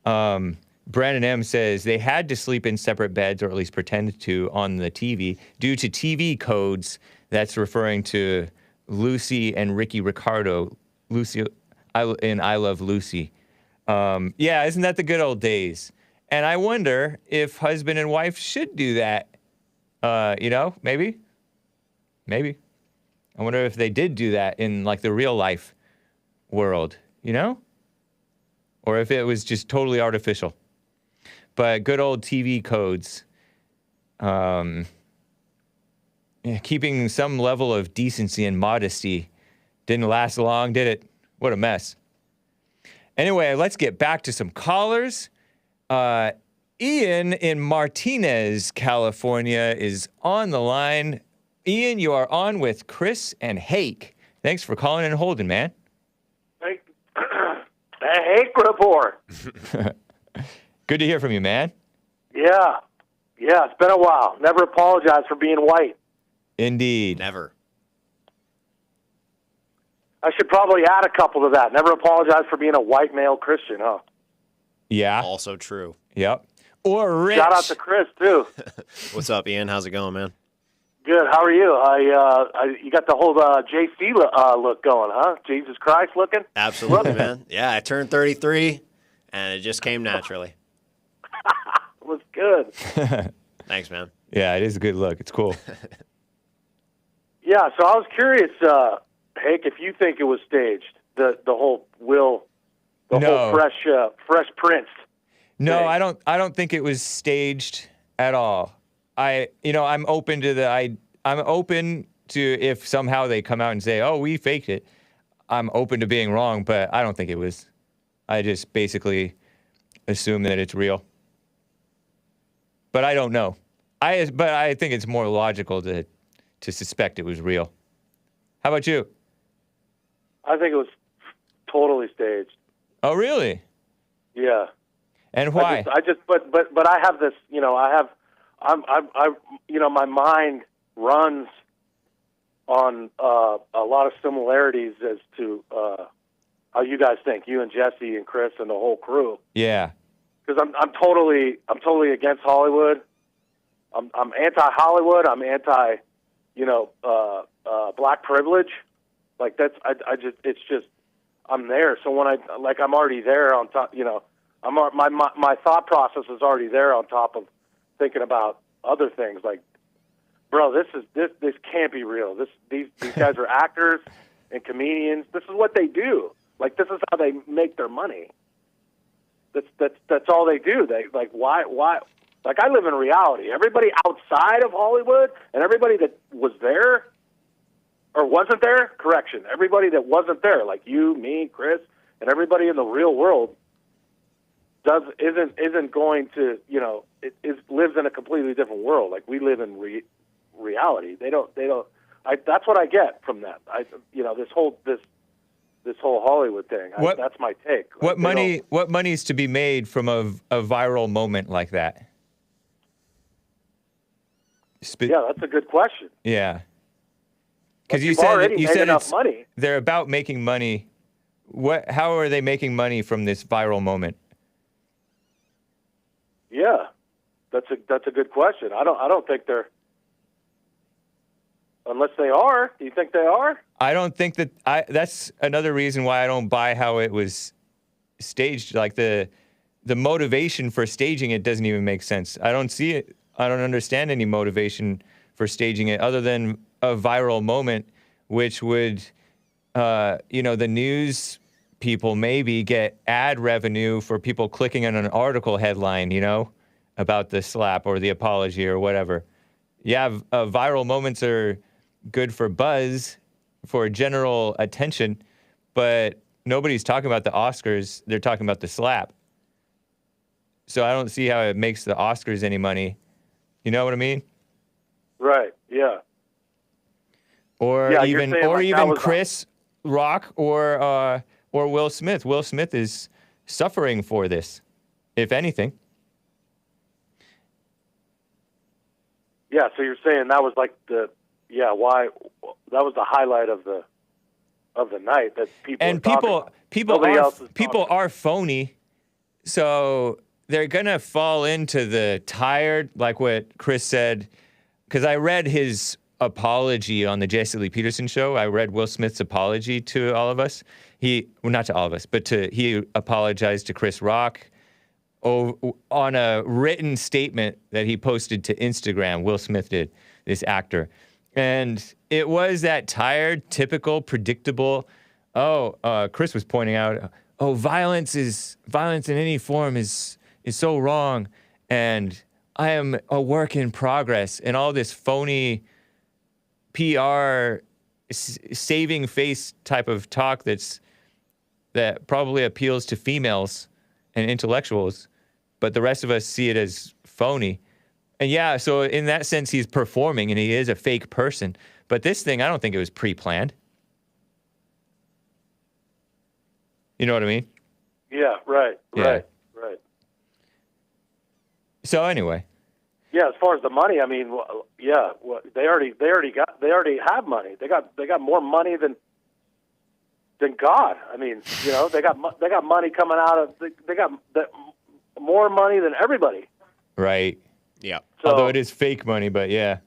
Brandon M. says they had to sleep in separate beds, or at least pretend to, on the TV due to TV codes. That's referring to Lucy and Ricky Ricardo. Lucy in I Love Lucy. Yeah, isn't that the good old days? And I wonder if husband and wife should do that. Maybe. I wonder if they did do that in like the real life world, or if it was just totally artificial. But good old TV codes, keeping some level of decency and modesty didn't last long, did it? What a mess. Anyway, let's get back to some callers. Ian in Martinez, California is on the line. Ian, you are on with Chris and Hake. Thanks for calling and holding, man. The Hake Report. Good to hear from you, man. Yeah, it's been a while. Never apologize for being white. Indeed. Never. I should probably add a couple to that. Never apologize for being a white male Christian, huh? Yeah. Also true. Yep. Or rich. Shout out to Chris, too. What's up, Ian? How's it going, man? Good. How are you? You got the whole JC look going, huh? Jesus Christ looking? Absolutely, man. Yeah, I turned 33, and it just came naturally. Looks good. Thanks, man. Yeah, it is a good look. It's cool. Yeah, so I was curious, Hake, if you think it was staged, the whole whole Fresh Prince. No, thing. I don't think it was staged at all. I'm open to I'm open to if somehow they come out and say, "Oh, we faked it." I'm open to being wrong, but I don't think it was. I just basically assume that it's real. But I don't know. But I think it's more logical to suspect it was real. How about you? I think it was totally staged. Oh, really? Yeah. And why? But I have this, my mind runs on a lot of similarities as to how you guys think, you and Jesse and Chris and the whole crew. Yeah. Because I'm totally against Hollywood. I'm anti-Hollywood. I'm anti, black privilege. Like it's just I'm there. So when I'm already there on top. My thought process is already there on top of thinking about other things. Like, bro, this can't be real. These guys are actors and comedians. This is what they do. Like, this is how they make their money. That's all they do. They why like, I live in reality. Everybody outside of Hollywood and everybody that was there or wasn't there, correction. Everybody that wasn't there, like you, me, Chris, and everybody in the real world isn't going to, lives in a completely different world. Like, we live in reality. They don't that's what I get from that. This whole Hollywood thing. That's my take. What money is to be made from a viral moment like that? Yeah, that's a good question. Yeah. Because you said enough money. They're about making money. How are they making money from this viral moment? Yeah, that's a good question. I don't think they're, unless they are. Do you think they are? I don't think that. That's another reason why I don't buy how it was staged. Like, the motivation for staging it doesn't even make sense. I don't see it. I don't understand any motivation for staging it other than a viral moment, which would, the news people maybe get ad revenue for people clicking on an article headline, about the slap or the apology or whatever. Yeah, viral moments are good for buzz, for general attention, but nobody's talking about the Oscars. They're talking about the slap. So I don't see how it makes the Oscars any money. You know what I mean? Right. Yeah. Or even Chris Rock or Will Smith. Will Smith is suffering for this, if anything. Yeah, so you're saying that was like why that was the highlight of the night, that people are phony, so they're gonna fall into the tired, like what Chris said, because I read his apology on the Jesse Lee Peterson show. I read Will Smith's apology to all of us. Not to all of us, but he apologized to Chris Rock on a written statement that he posted to Instagram. Will Smith did, this actor. And it was that tired, typical, predictable, Chris was pointing out, violence in any form is so wrong, and I am a work in progress, and all this phony PR saving face type of talk that probably appeals to females and intellectuals, but the rest of us see it as phony. And yeah, so in that sense, he's performing and he is a fake person. But this thing, I don't think it was pre-planned. You know what I mean? Yeah, right. So anyway. Yeah, as far as the money, I mean, they already have money. They got more money than God. I mean, they got money coming out of they got more money than everybody. Right. Yeah. So, although it is fake money, but yeah.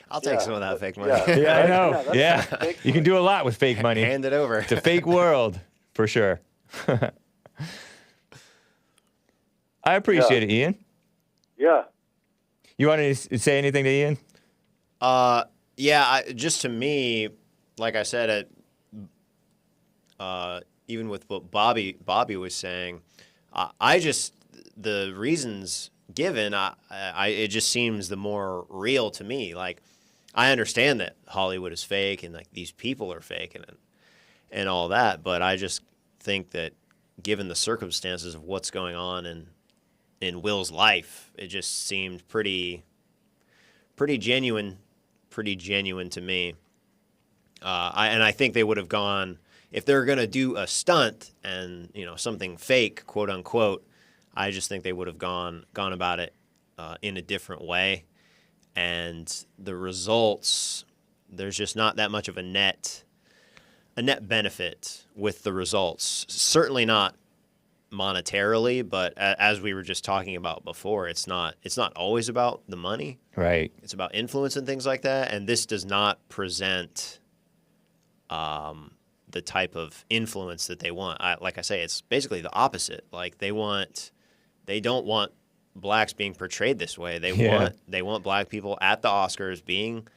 I'll take some of that fake money. Yeah, I know. Yeah. You can do a lot with fake money. Hand it over. It's a fake world, for sure. I appreciate it, Ian. Yeah. You want to say anything to Ian? Just to me, like I said, even with what Bobby was saying, the reasons given, it just seems the more real to me. Like, I understand that Hollywood is fake and like these people are fake and all that, but I just think that given the circumstances of what's going on in Will's life, it just seemed pretty genuine to me. I think they would have gone, if they're going to do a stunt and, something fake, quote unquote, I just think they would have gone about it in a different way. And the results, there's just not that much of a net benefit with the results. Certainly not monetarily, but as we were just talking about before, it's not always about the money. Right. It's about influence and things like that. And this does not present the type of influence that they want. Like I say, it's basically the opposite. Like they don't want blacks being portrayed this way. They want black people at the Oscars being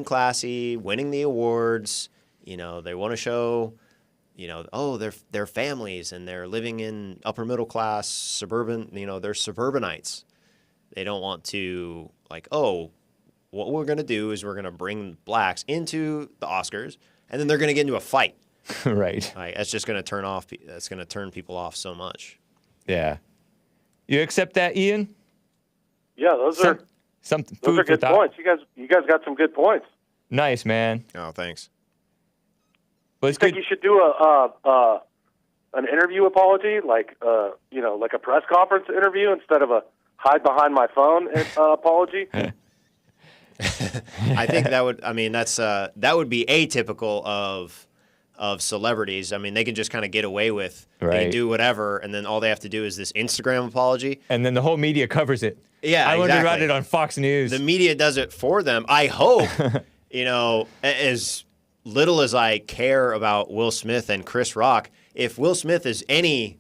classy, winning the awards. They want to show, they're families and they're living in upper middle class suburban. They're suburbanites. They don't want to what we're going to do is we're going to bring blacks into the Oscars and then they're going to get into a fight. Right. That's just going to turn people off so much. Yeah. You accept that, Ian? Yeah, those are good points. You guys got some good points. Nice, man. Oh, thanks. Well, I think you should do an interview apology, like a press conference interview instead of a hide behind my phone apology. I think that would be atypical of celebrities. I mean, they can just kind of get away with, they can do whatever, and then all they have to do is this Instagram apology. And then the whole media covers it. Yeah, I learned exactly. about it on Fox News. The media does it for them. I hope, as little as I care about Will Smith and Chris Rock, if Will Smith is any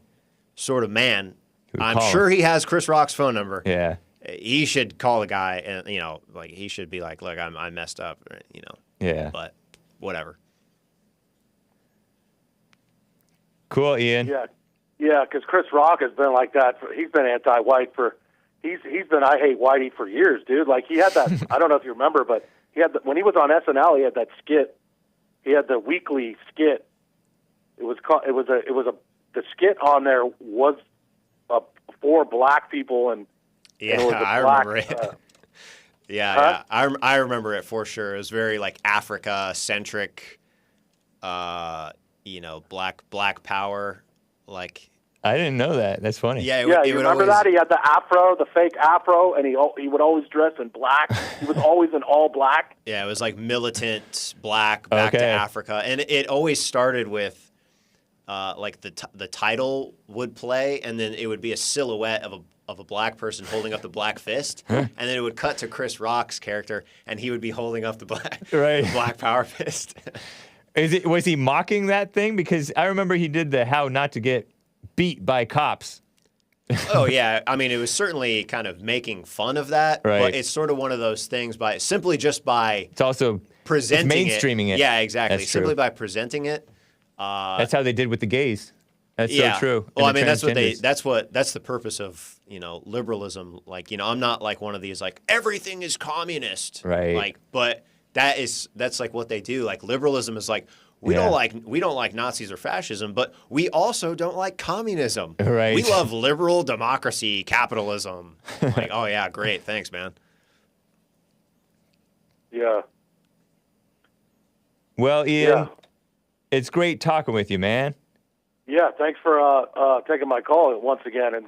sort of man, I'm sure he has Chris Rock's phone number. Yeah. He should call the guy and, he should be like, look, I messed up, Yeah. But whatever. Cool, Ian. Yeah, because Chris Rock has been like that. He's been anti-white he's been I hate whitey for years, dude. Like he had that. I don't know if you remember, but when he was on SNL, he had that skit. He had the weekly skit. The skit on there was for black people and yeah, it was I black, remember it. Huh? I remember it for sure. It was very like Africa centric. Black power, like. I didn't know that. That's funny. Yeah, you remember that? He had the afro, the fake afro, and he would always dress in black. He was always in all black. Yeah, it was like militant black back to Africa, and it always started with, the title would play, and then it would be a silhouette of a black person holding up the black fist, and then it would cut to Chris Rock's character, and he would be holding up the black power fist. Was he mocking that thing? Because I remember he did the how not to get beat by cops. Oh, yeah. I mean, it was certainly kind of making fun of that, right. But it's sort of one of those things it's also presenting mainstreaming it. Yeah, exactly. That's simply true. by presenting it. That's how they did with the gays. That's so true. Well, I mean, that's the purpose of, liberalism. Like, I'm not like one of these, like, everything is communist. Right. Like, but that's like what they do. Like liberalism is like, we don't like Nazis or fascism, but we also don't like communism. Right. We love liberal democracy, capitalism. Like, oh yeah, great. Thanks, man. Yeah. Well, Ian, it's great talking with you, man. Yeah, thanks for taking my call once again, and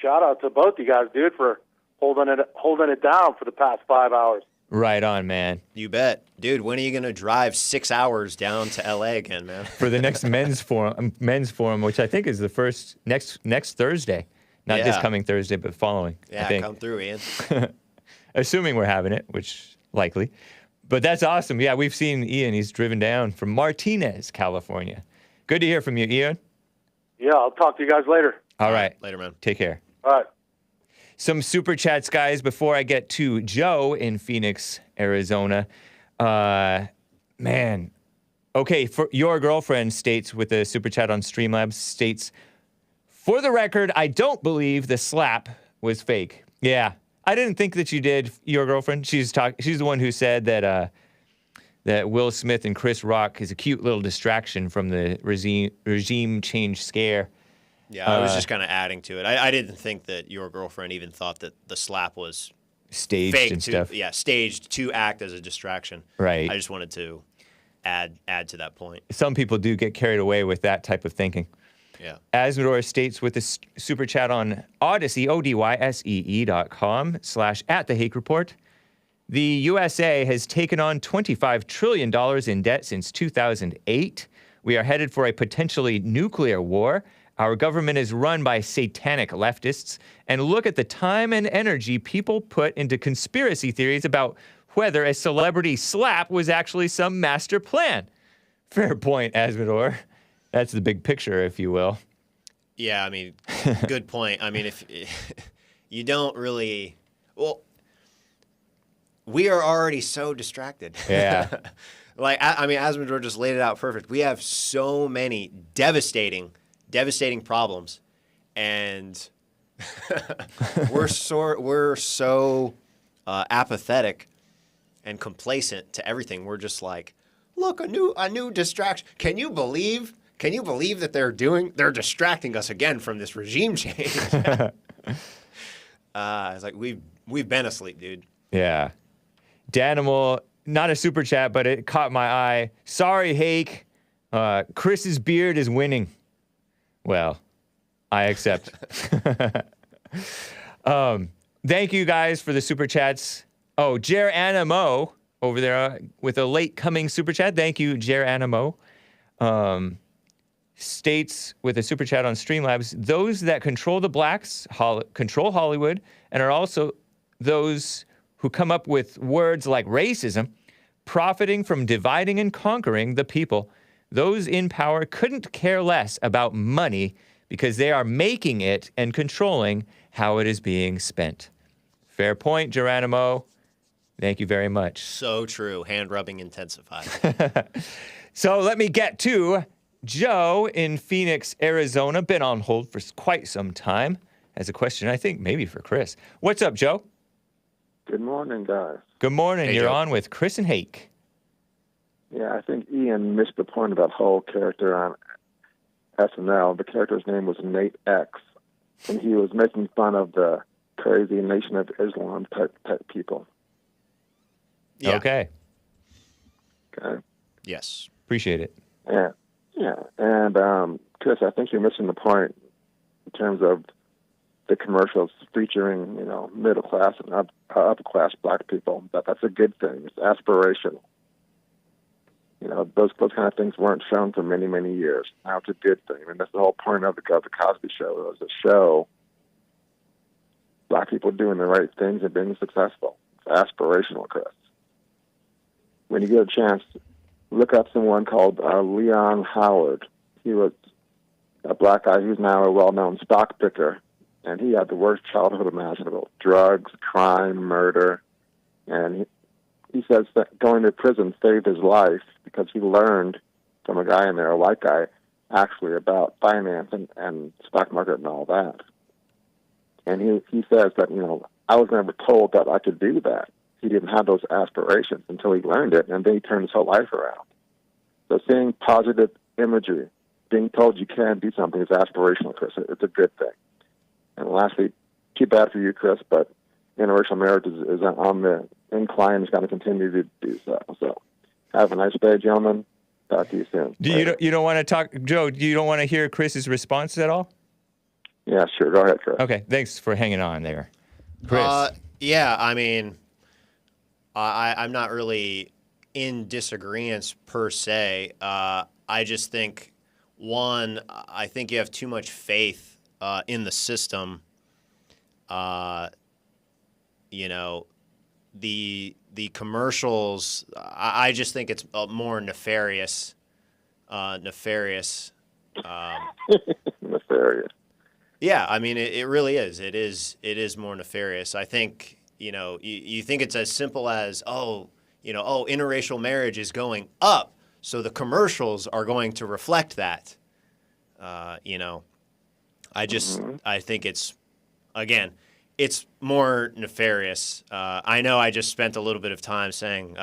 shout out to both you guys, dude, for holding it down for the past 5 hours. Right on, man. You bet. Dude, when are you going to drive 6 hours down to L.A. again, man? For the next men's forum, which I think is the first next Thursday. Not this coming Thursday, but following. Yeah, I think. Come through, Ian. Assuming we're having it, which likely. But that's awesome. Yeah, we've seen Ian. He's driven down from Martinez, California. Good to hear from you, Ian. Yeah, I'll talk to you guys later. All right. Later, man. Take care. All right. Some super chats, guys, before I get to Joe in Phoenix, Arizona. Man. Okay, for your girlfriend states with a super chat on Streamlabs, states, for the record, I don't believe the slap was fake. Yeah, I didn't think that you did. Your girlfriend. She's the one who said that that Will Smith and Chris Rock is a cute little distraction from the regime change scare. Yeah, I was just kind of adding to it. I didn't think that your girlfriend even thought that the slap was Staged fake and stuff. Yeah, staged to act as a distraction. Right. I just wanted to add to that point. Some people do get carried away with that type of thinking. Yeah. Asmodor states with a super chat on Odyssey, ODYSEE.com/@the Hake Report. The USA has taken on $25 trillion in debt since 2008. We are headed for a potentially nuclear war. Our government is run by satanic leftists. And look at the time and energy people put into conspiracy theories about whether a celebrity slap was actually some master plan. Fair point, Asmodor. That's the big picture, if you will. Yeah, I mean, good point. I mean, if you don't really, well, we are already so distracted. Yeah. I mean, Asmodor just laid it out perfect. We have so many devastating problems, and we're so apathetic and complacent to everything. We're just like, look, a new distraction. Can you believe that they're distracting us again from this regime change? It's like we've been asleep, dude. Yeah. Danimal, not a super chat, but it caught my eye. Sorry, Hake. Chris's beard is winning. Well, I accept. Thank you guys for the super chats. Oh, Jer Animo over there with a late coming super chat. Thank you, Jer Animo. States with a super chat on Streamlabs, those that control the blacks control Hollywood and are also those who come up with words like racism, profiting from dividing and conquering the people. Those in power couldn't care less about money because they are making it and controlling how it is being spent. Fair point, Geronimo. Thank you very much. So true. Hand rubbing intensified. So let me get to Joe in Phoenix, Arizona. Been on hold for quite some time. Has a question, I think, maybe for Chris. What's up, Joe? Good morning, guys. Good morning. Hey, You're Joe. on with Chris and Hake. Yeah, I think Ian missed the point of that whole character on SNL. The character's name was Nate X, and he was making fun of the crazy Nation of Islam type people. Yeah. Okay. Okay. Yes. Appreciate it. Yeah. And Chris, I think you're missing the point in terms of the commercials featuring, middle class and upper class black people. That's a good thing. It's aspirational. Those kind of things weren't shown for many, many years. Now it's a good thing. And that's the whole point of the Cosby Show. It was a show, black people doing the right things and being successful. It's aspirational, Chris. When you get a chance, look up someone called Leon Howard. He was a black guy who's now a well-known stock picker, and he had the worst childhood imaginable: drugs, crime, murder. And he says that going to prison saved his life because he learned from a guy in there, a white guy, actually about finance and stock market and all that. And he says that, I was never told that I could do that. He didn't have those aspirations until he learned it, and then he turned his whole life around. So seeing positive imagery, being told you can do something is aspirational, Chris. It's a good thing. And lastly, too bad for you, Chris, but interracial marriage is on the incline. It's going to continue to do so. So have a nice day, gentlemen. Talk to you soon. You don't want to talk, Joe, you don't want to hear Chris's response at all? Yeah, sure. Go ahead, Chris. Okay, thanks for hanging on there. Chris. Yeah, I mean, I'm not really in disagreement per se. I just think, one, I think you have too much faith in the system. The commercials, I just think it's more nefarious. Nefarious. Yeah, I mean, it really is. It is more nefarious. I think, you think it's as simple as, interracial marriage is going up, so the commercials are going to reflect that. I think it's, again, it's more nefarious. I know I just spent a little bit of time saying,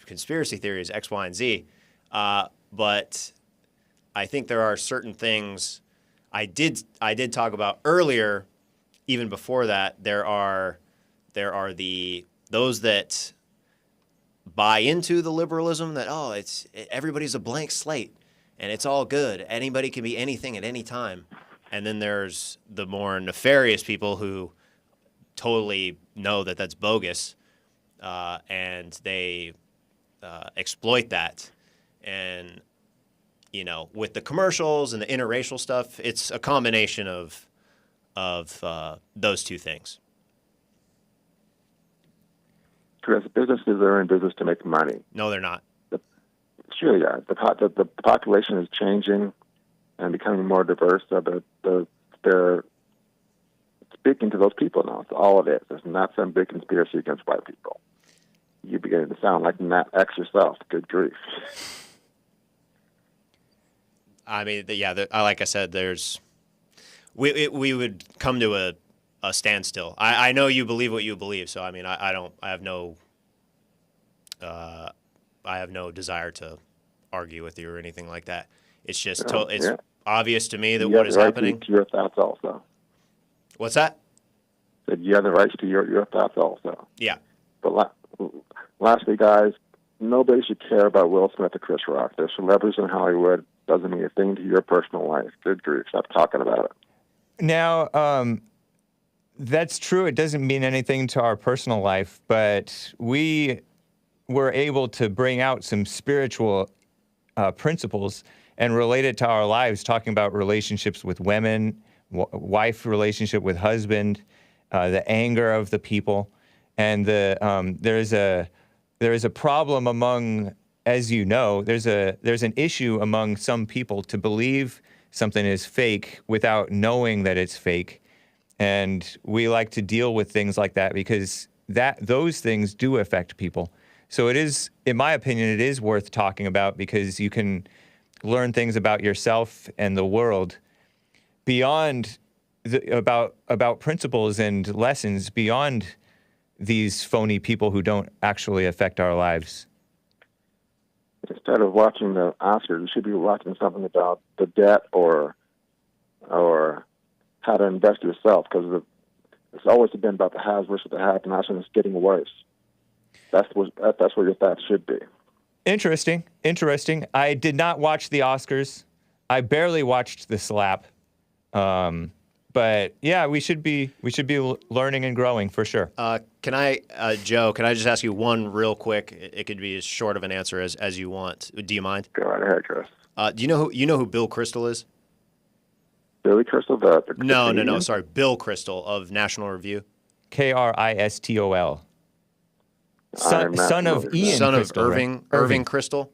conspiracy theories, X, Y, and Z. But I think there are certain things I did talk about earlier. Even before that, there are those that buy into the liberalism that everybody's a blank slate and it's all good. Anybody can be anything at any time. And then there's the more nefarious people who totally know that that's bogus, and they exploit that. And with the commercials and the interracial stuff, it's a combination of those two things. Because businesses are in business to make money. No, they're not. Sure, yeah. The population is changing and becoming more diverse, so they're speaking to those people now. It's all it is. It's not some big conspiracy against white people. You're beginning to sound like Nat X yourself. Good grief. I mean, like I said, we would come to a standstill. I know you believe what you believe, so I mean, I have no desire to argue with you or anything like that. It's just it's obvious to me that what is happening. To your thoughts also. What's that? That you have the rights to your thoughts also. Yeah. But lastly, guys, nobody should care about Will Smith or Chris Rock. They're celebrities in Hollywood. Doesn't mean a thing to your personal life. Good grief. Stop talking about it. Now, that's true. It doesn't mean anything to our personal life, but we were able to bring out some spiritual principles and relate it to our lives, talking about relationships with women, wife relationship with husband, the anger of the people. And there is a problem among, as you know, there's an issue among some people to believe something is fake without knowing that it's fake. And we like to deal with things like that because those things do affect people. So it is, in my opinion, it is worth talking about because you can learn things about yourself and the world beyond about principles and lessons beyond these phony people who don't actually affect our lives. Instead of watching the Oscars, you should be watching something about the debt or how to invest yourself, because it's always been about the haves versus the have-nots, and it's getting worse. That's what your thoughts should be. Interesting. I did not watch the Oscars. I barely watched the slap. But yeah, we should be learning and growing for sure. Joe, can I just ask you one real quick? It could be as short of an answer as you want. Do you mind? Go right ahead, Chris. Do you know who Bill Kristol is? Billy Crystal? No. Sorry, Bill Kristol of National Review. Kristol. Son of Ian. Son of Kristol, Irving. right? Irving Kristol.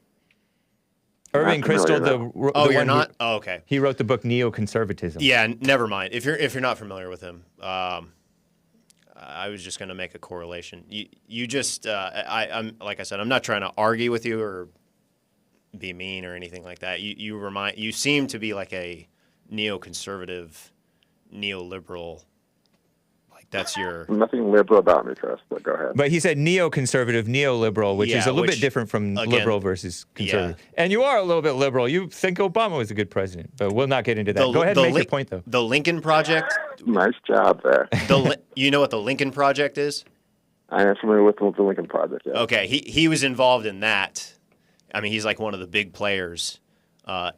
Irving Kristol. You're not. Oh, okay. He wrote the book Neoconservatism. Yeah, never mind. If you're not familiar with him, I was just going to make a correlation. You just I'm like I said, I'm not trying to argue with you or be mean or anything like that. You seem to be like a neoconservative, neoliberal. Like that's your nothing liberal about me, Chris. But go ahead. But he said neoconservative, neoliberal, which is a little bit different from liberal versus conservative. Yeah. And you are a little bit liberal. You think Obama was a good president, but we'll not get into that. Go ahead and make your point, though. The Lincoln Project. Nice job there. You know what the Lincoln Project is? I am familiar with the Lincoln Project. Yeah. Okay, he was involved in that. I mean, he's like one of the big players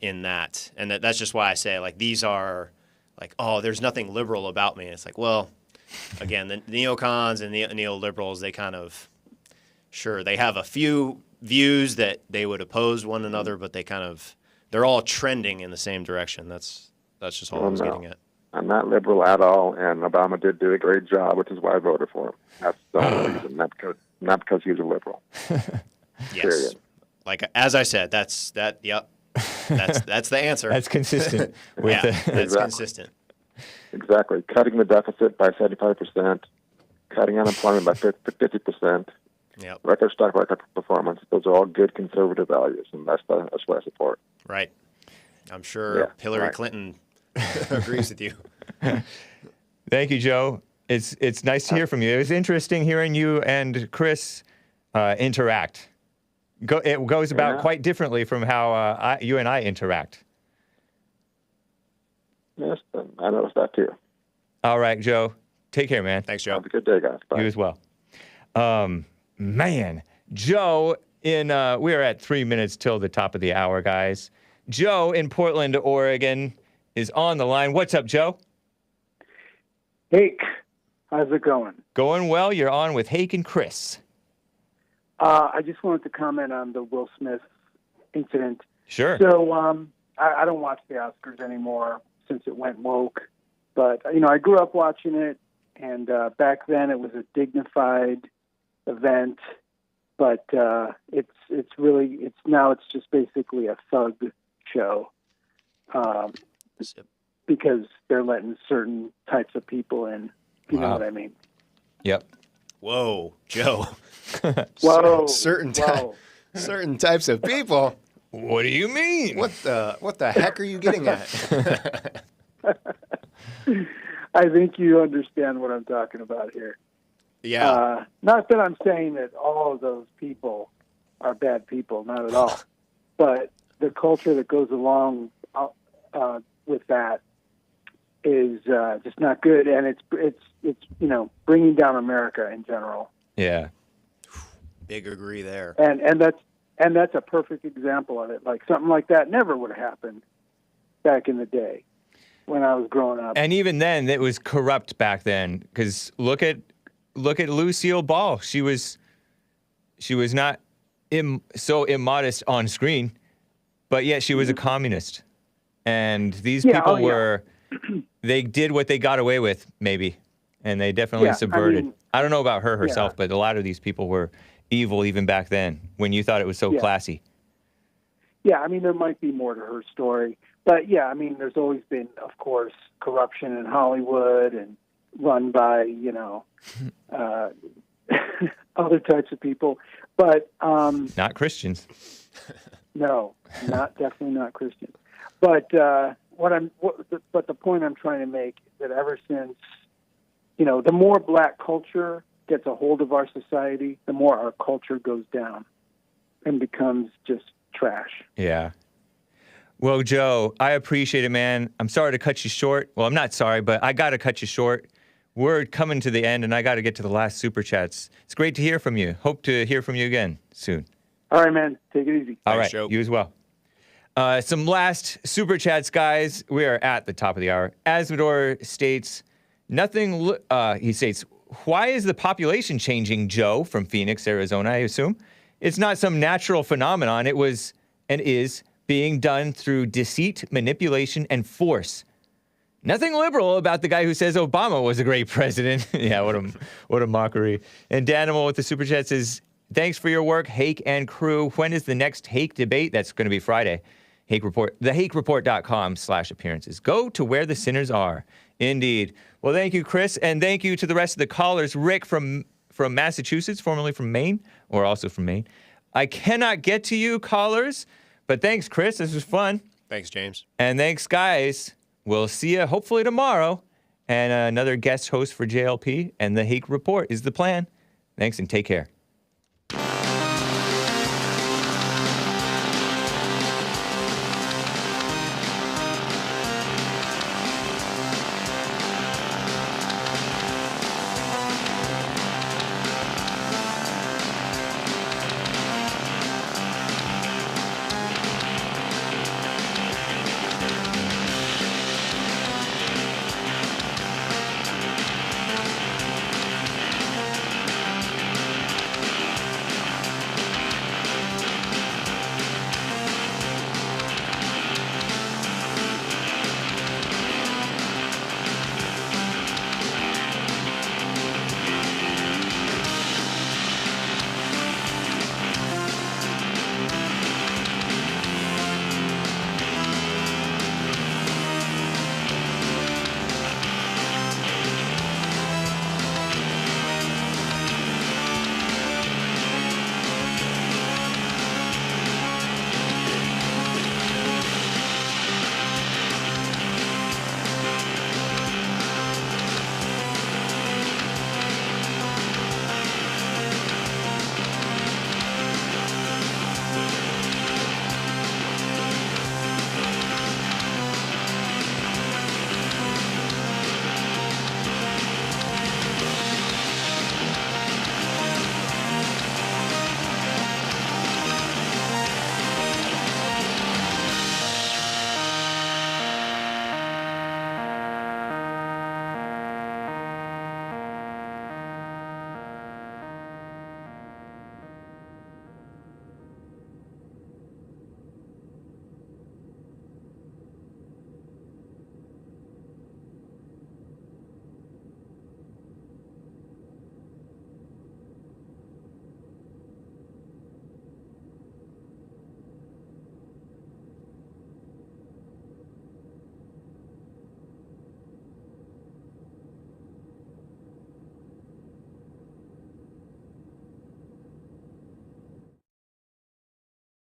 in that, and that's just why I say like these are like, oh, there's nothing liberal about me. It's like, well, again, the neocons and the neoliberals, they kind of they have a few views that they would oppose one another, but they're all trending in the same direction. That's just all I was getting at. I'm not liberal at all, and Obama did do a great job, which is why I voted for him. That's the only reason, not because he was a liberal. Yes. Period. Like as I said, that's the answer. That's consistent. That's consistent. Exactly. Cutting the deficit by 75%, cutting unemployment by 50%, record stock market performance. Those are all good conservative values, and that's what I support. Right. I'm sure Hillary Clinton agrees with you. Thank you, Joe. It's nice to hear from you. It was interesting hearing you and Chris interact. It goes about quite differently from how you and I interact. Yes, I noticed that too. All right, Joe. Take care, man. Thanks, Joe. Have a good day, guys. Bye. You as well. Man, Joe we are at 3 minutes till the top of the hour, guys. Joe in Portland, Oregon is on the line. What's up, Joe? Hake, how's it going? Going well. You're on with Hake and Chris. I just wanted to comment on the Will Smith incident. Sure. So I don't watch the Oscars anymore since it went woke. But, I grew up watching it, and back then it was a dignified event. But it's just basically a thug show because they're letting certain types of people in. You know what I mean? Yep. Whoa, Joe. Whoa. Certain types of people. What do you mean? What the heck are you getting at? I think you understand what I'm talking about here. Yeah. Not that I'm saying that all of those people are bad people, not at all. But the culture that goes along with that is just not good, and it's bringing down America in general. Yeah. Big agree there. And that's a perfect example of it. Like something like that never would have happened back in the day when I was growing up. And even then, it was corrupt back then. Because look at Lucille Ball. She was not so immodest on screen, but yet she was a communist. And these people were, they did what they got away with, maybe. And they definitely subverted. I don't know about her herself, but a lot of these people were evil even back then when you thought it was so classy. Yeah, there might be more to her story. But, there's always been, of course, corruption in Hollywood and run by, other types of people. But not Christians. No, definitely not Christians. But the point I'm trying to make is that ever since, the more black culture gets a hold of our society, the more our culture goes down and becomes just trash. Yeah. Well, Joe, I appreciate it, man. I'm sorry to cut you short. Well, I'm not sorry, but I got to cut you short. We're coming to the end, and I got to get to the last Super Chats. It's great to hear from you. Hope to hear from you again soon. All right, man. Take it easy. All right, Joe. You as well. Some last Super Chats, guys. We are at the top of the hour. Asmodor states, he states, why is the population changing, Joe, from Phoenix, Arizona, I assume? It's not some natural phenomenon. It was and is being done through deceit, manipulation, and force. Nothing liberal about the guy who says Obama was a great president. Yeah, what a mockery. And Danimal with the Super Chat says, thanks for your work, Hake and crew. When is the next Hake debate? That's going to be Friday. Hake Report, thehakereport.com/appearances. Go to where the sinners are. Indeed. Well, thank you, Chris, and thank you to the rest of the callers. Rick from Massachusetts, formerly from Maine, or also from Maine. I cannot get to you, callers, but thanks, Chris. This was fun. Thanks, James. And thanks, guys. We'll see you hopefully tomorrow. And another guest host for JLP and the Hake Report is the plan. Thanks, and take care.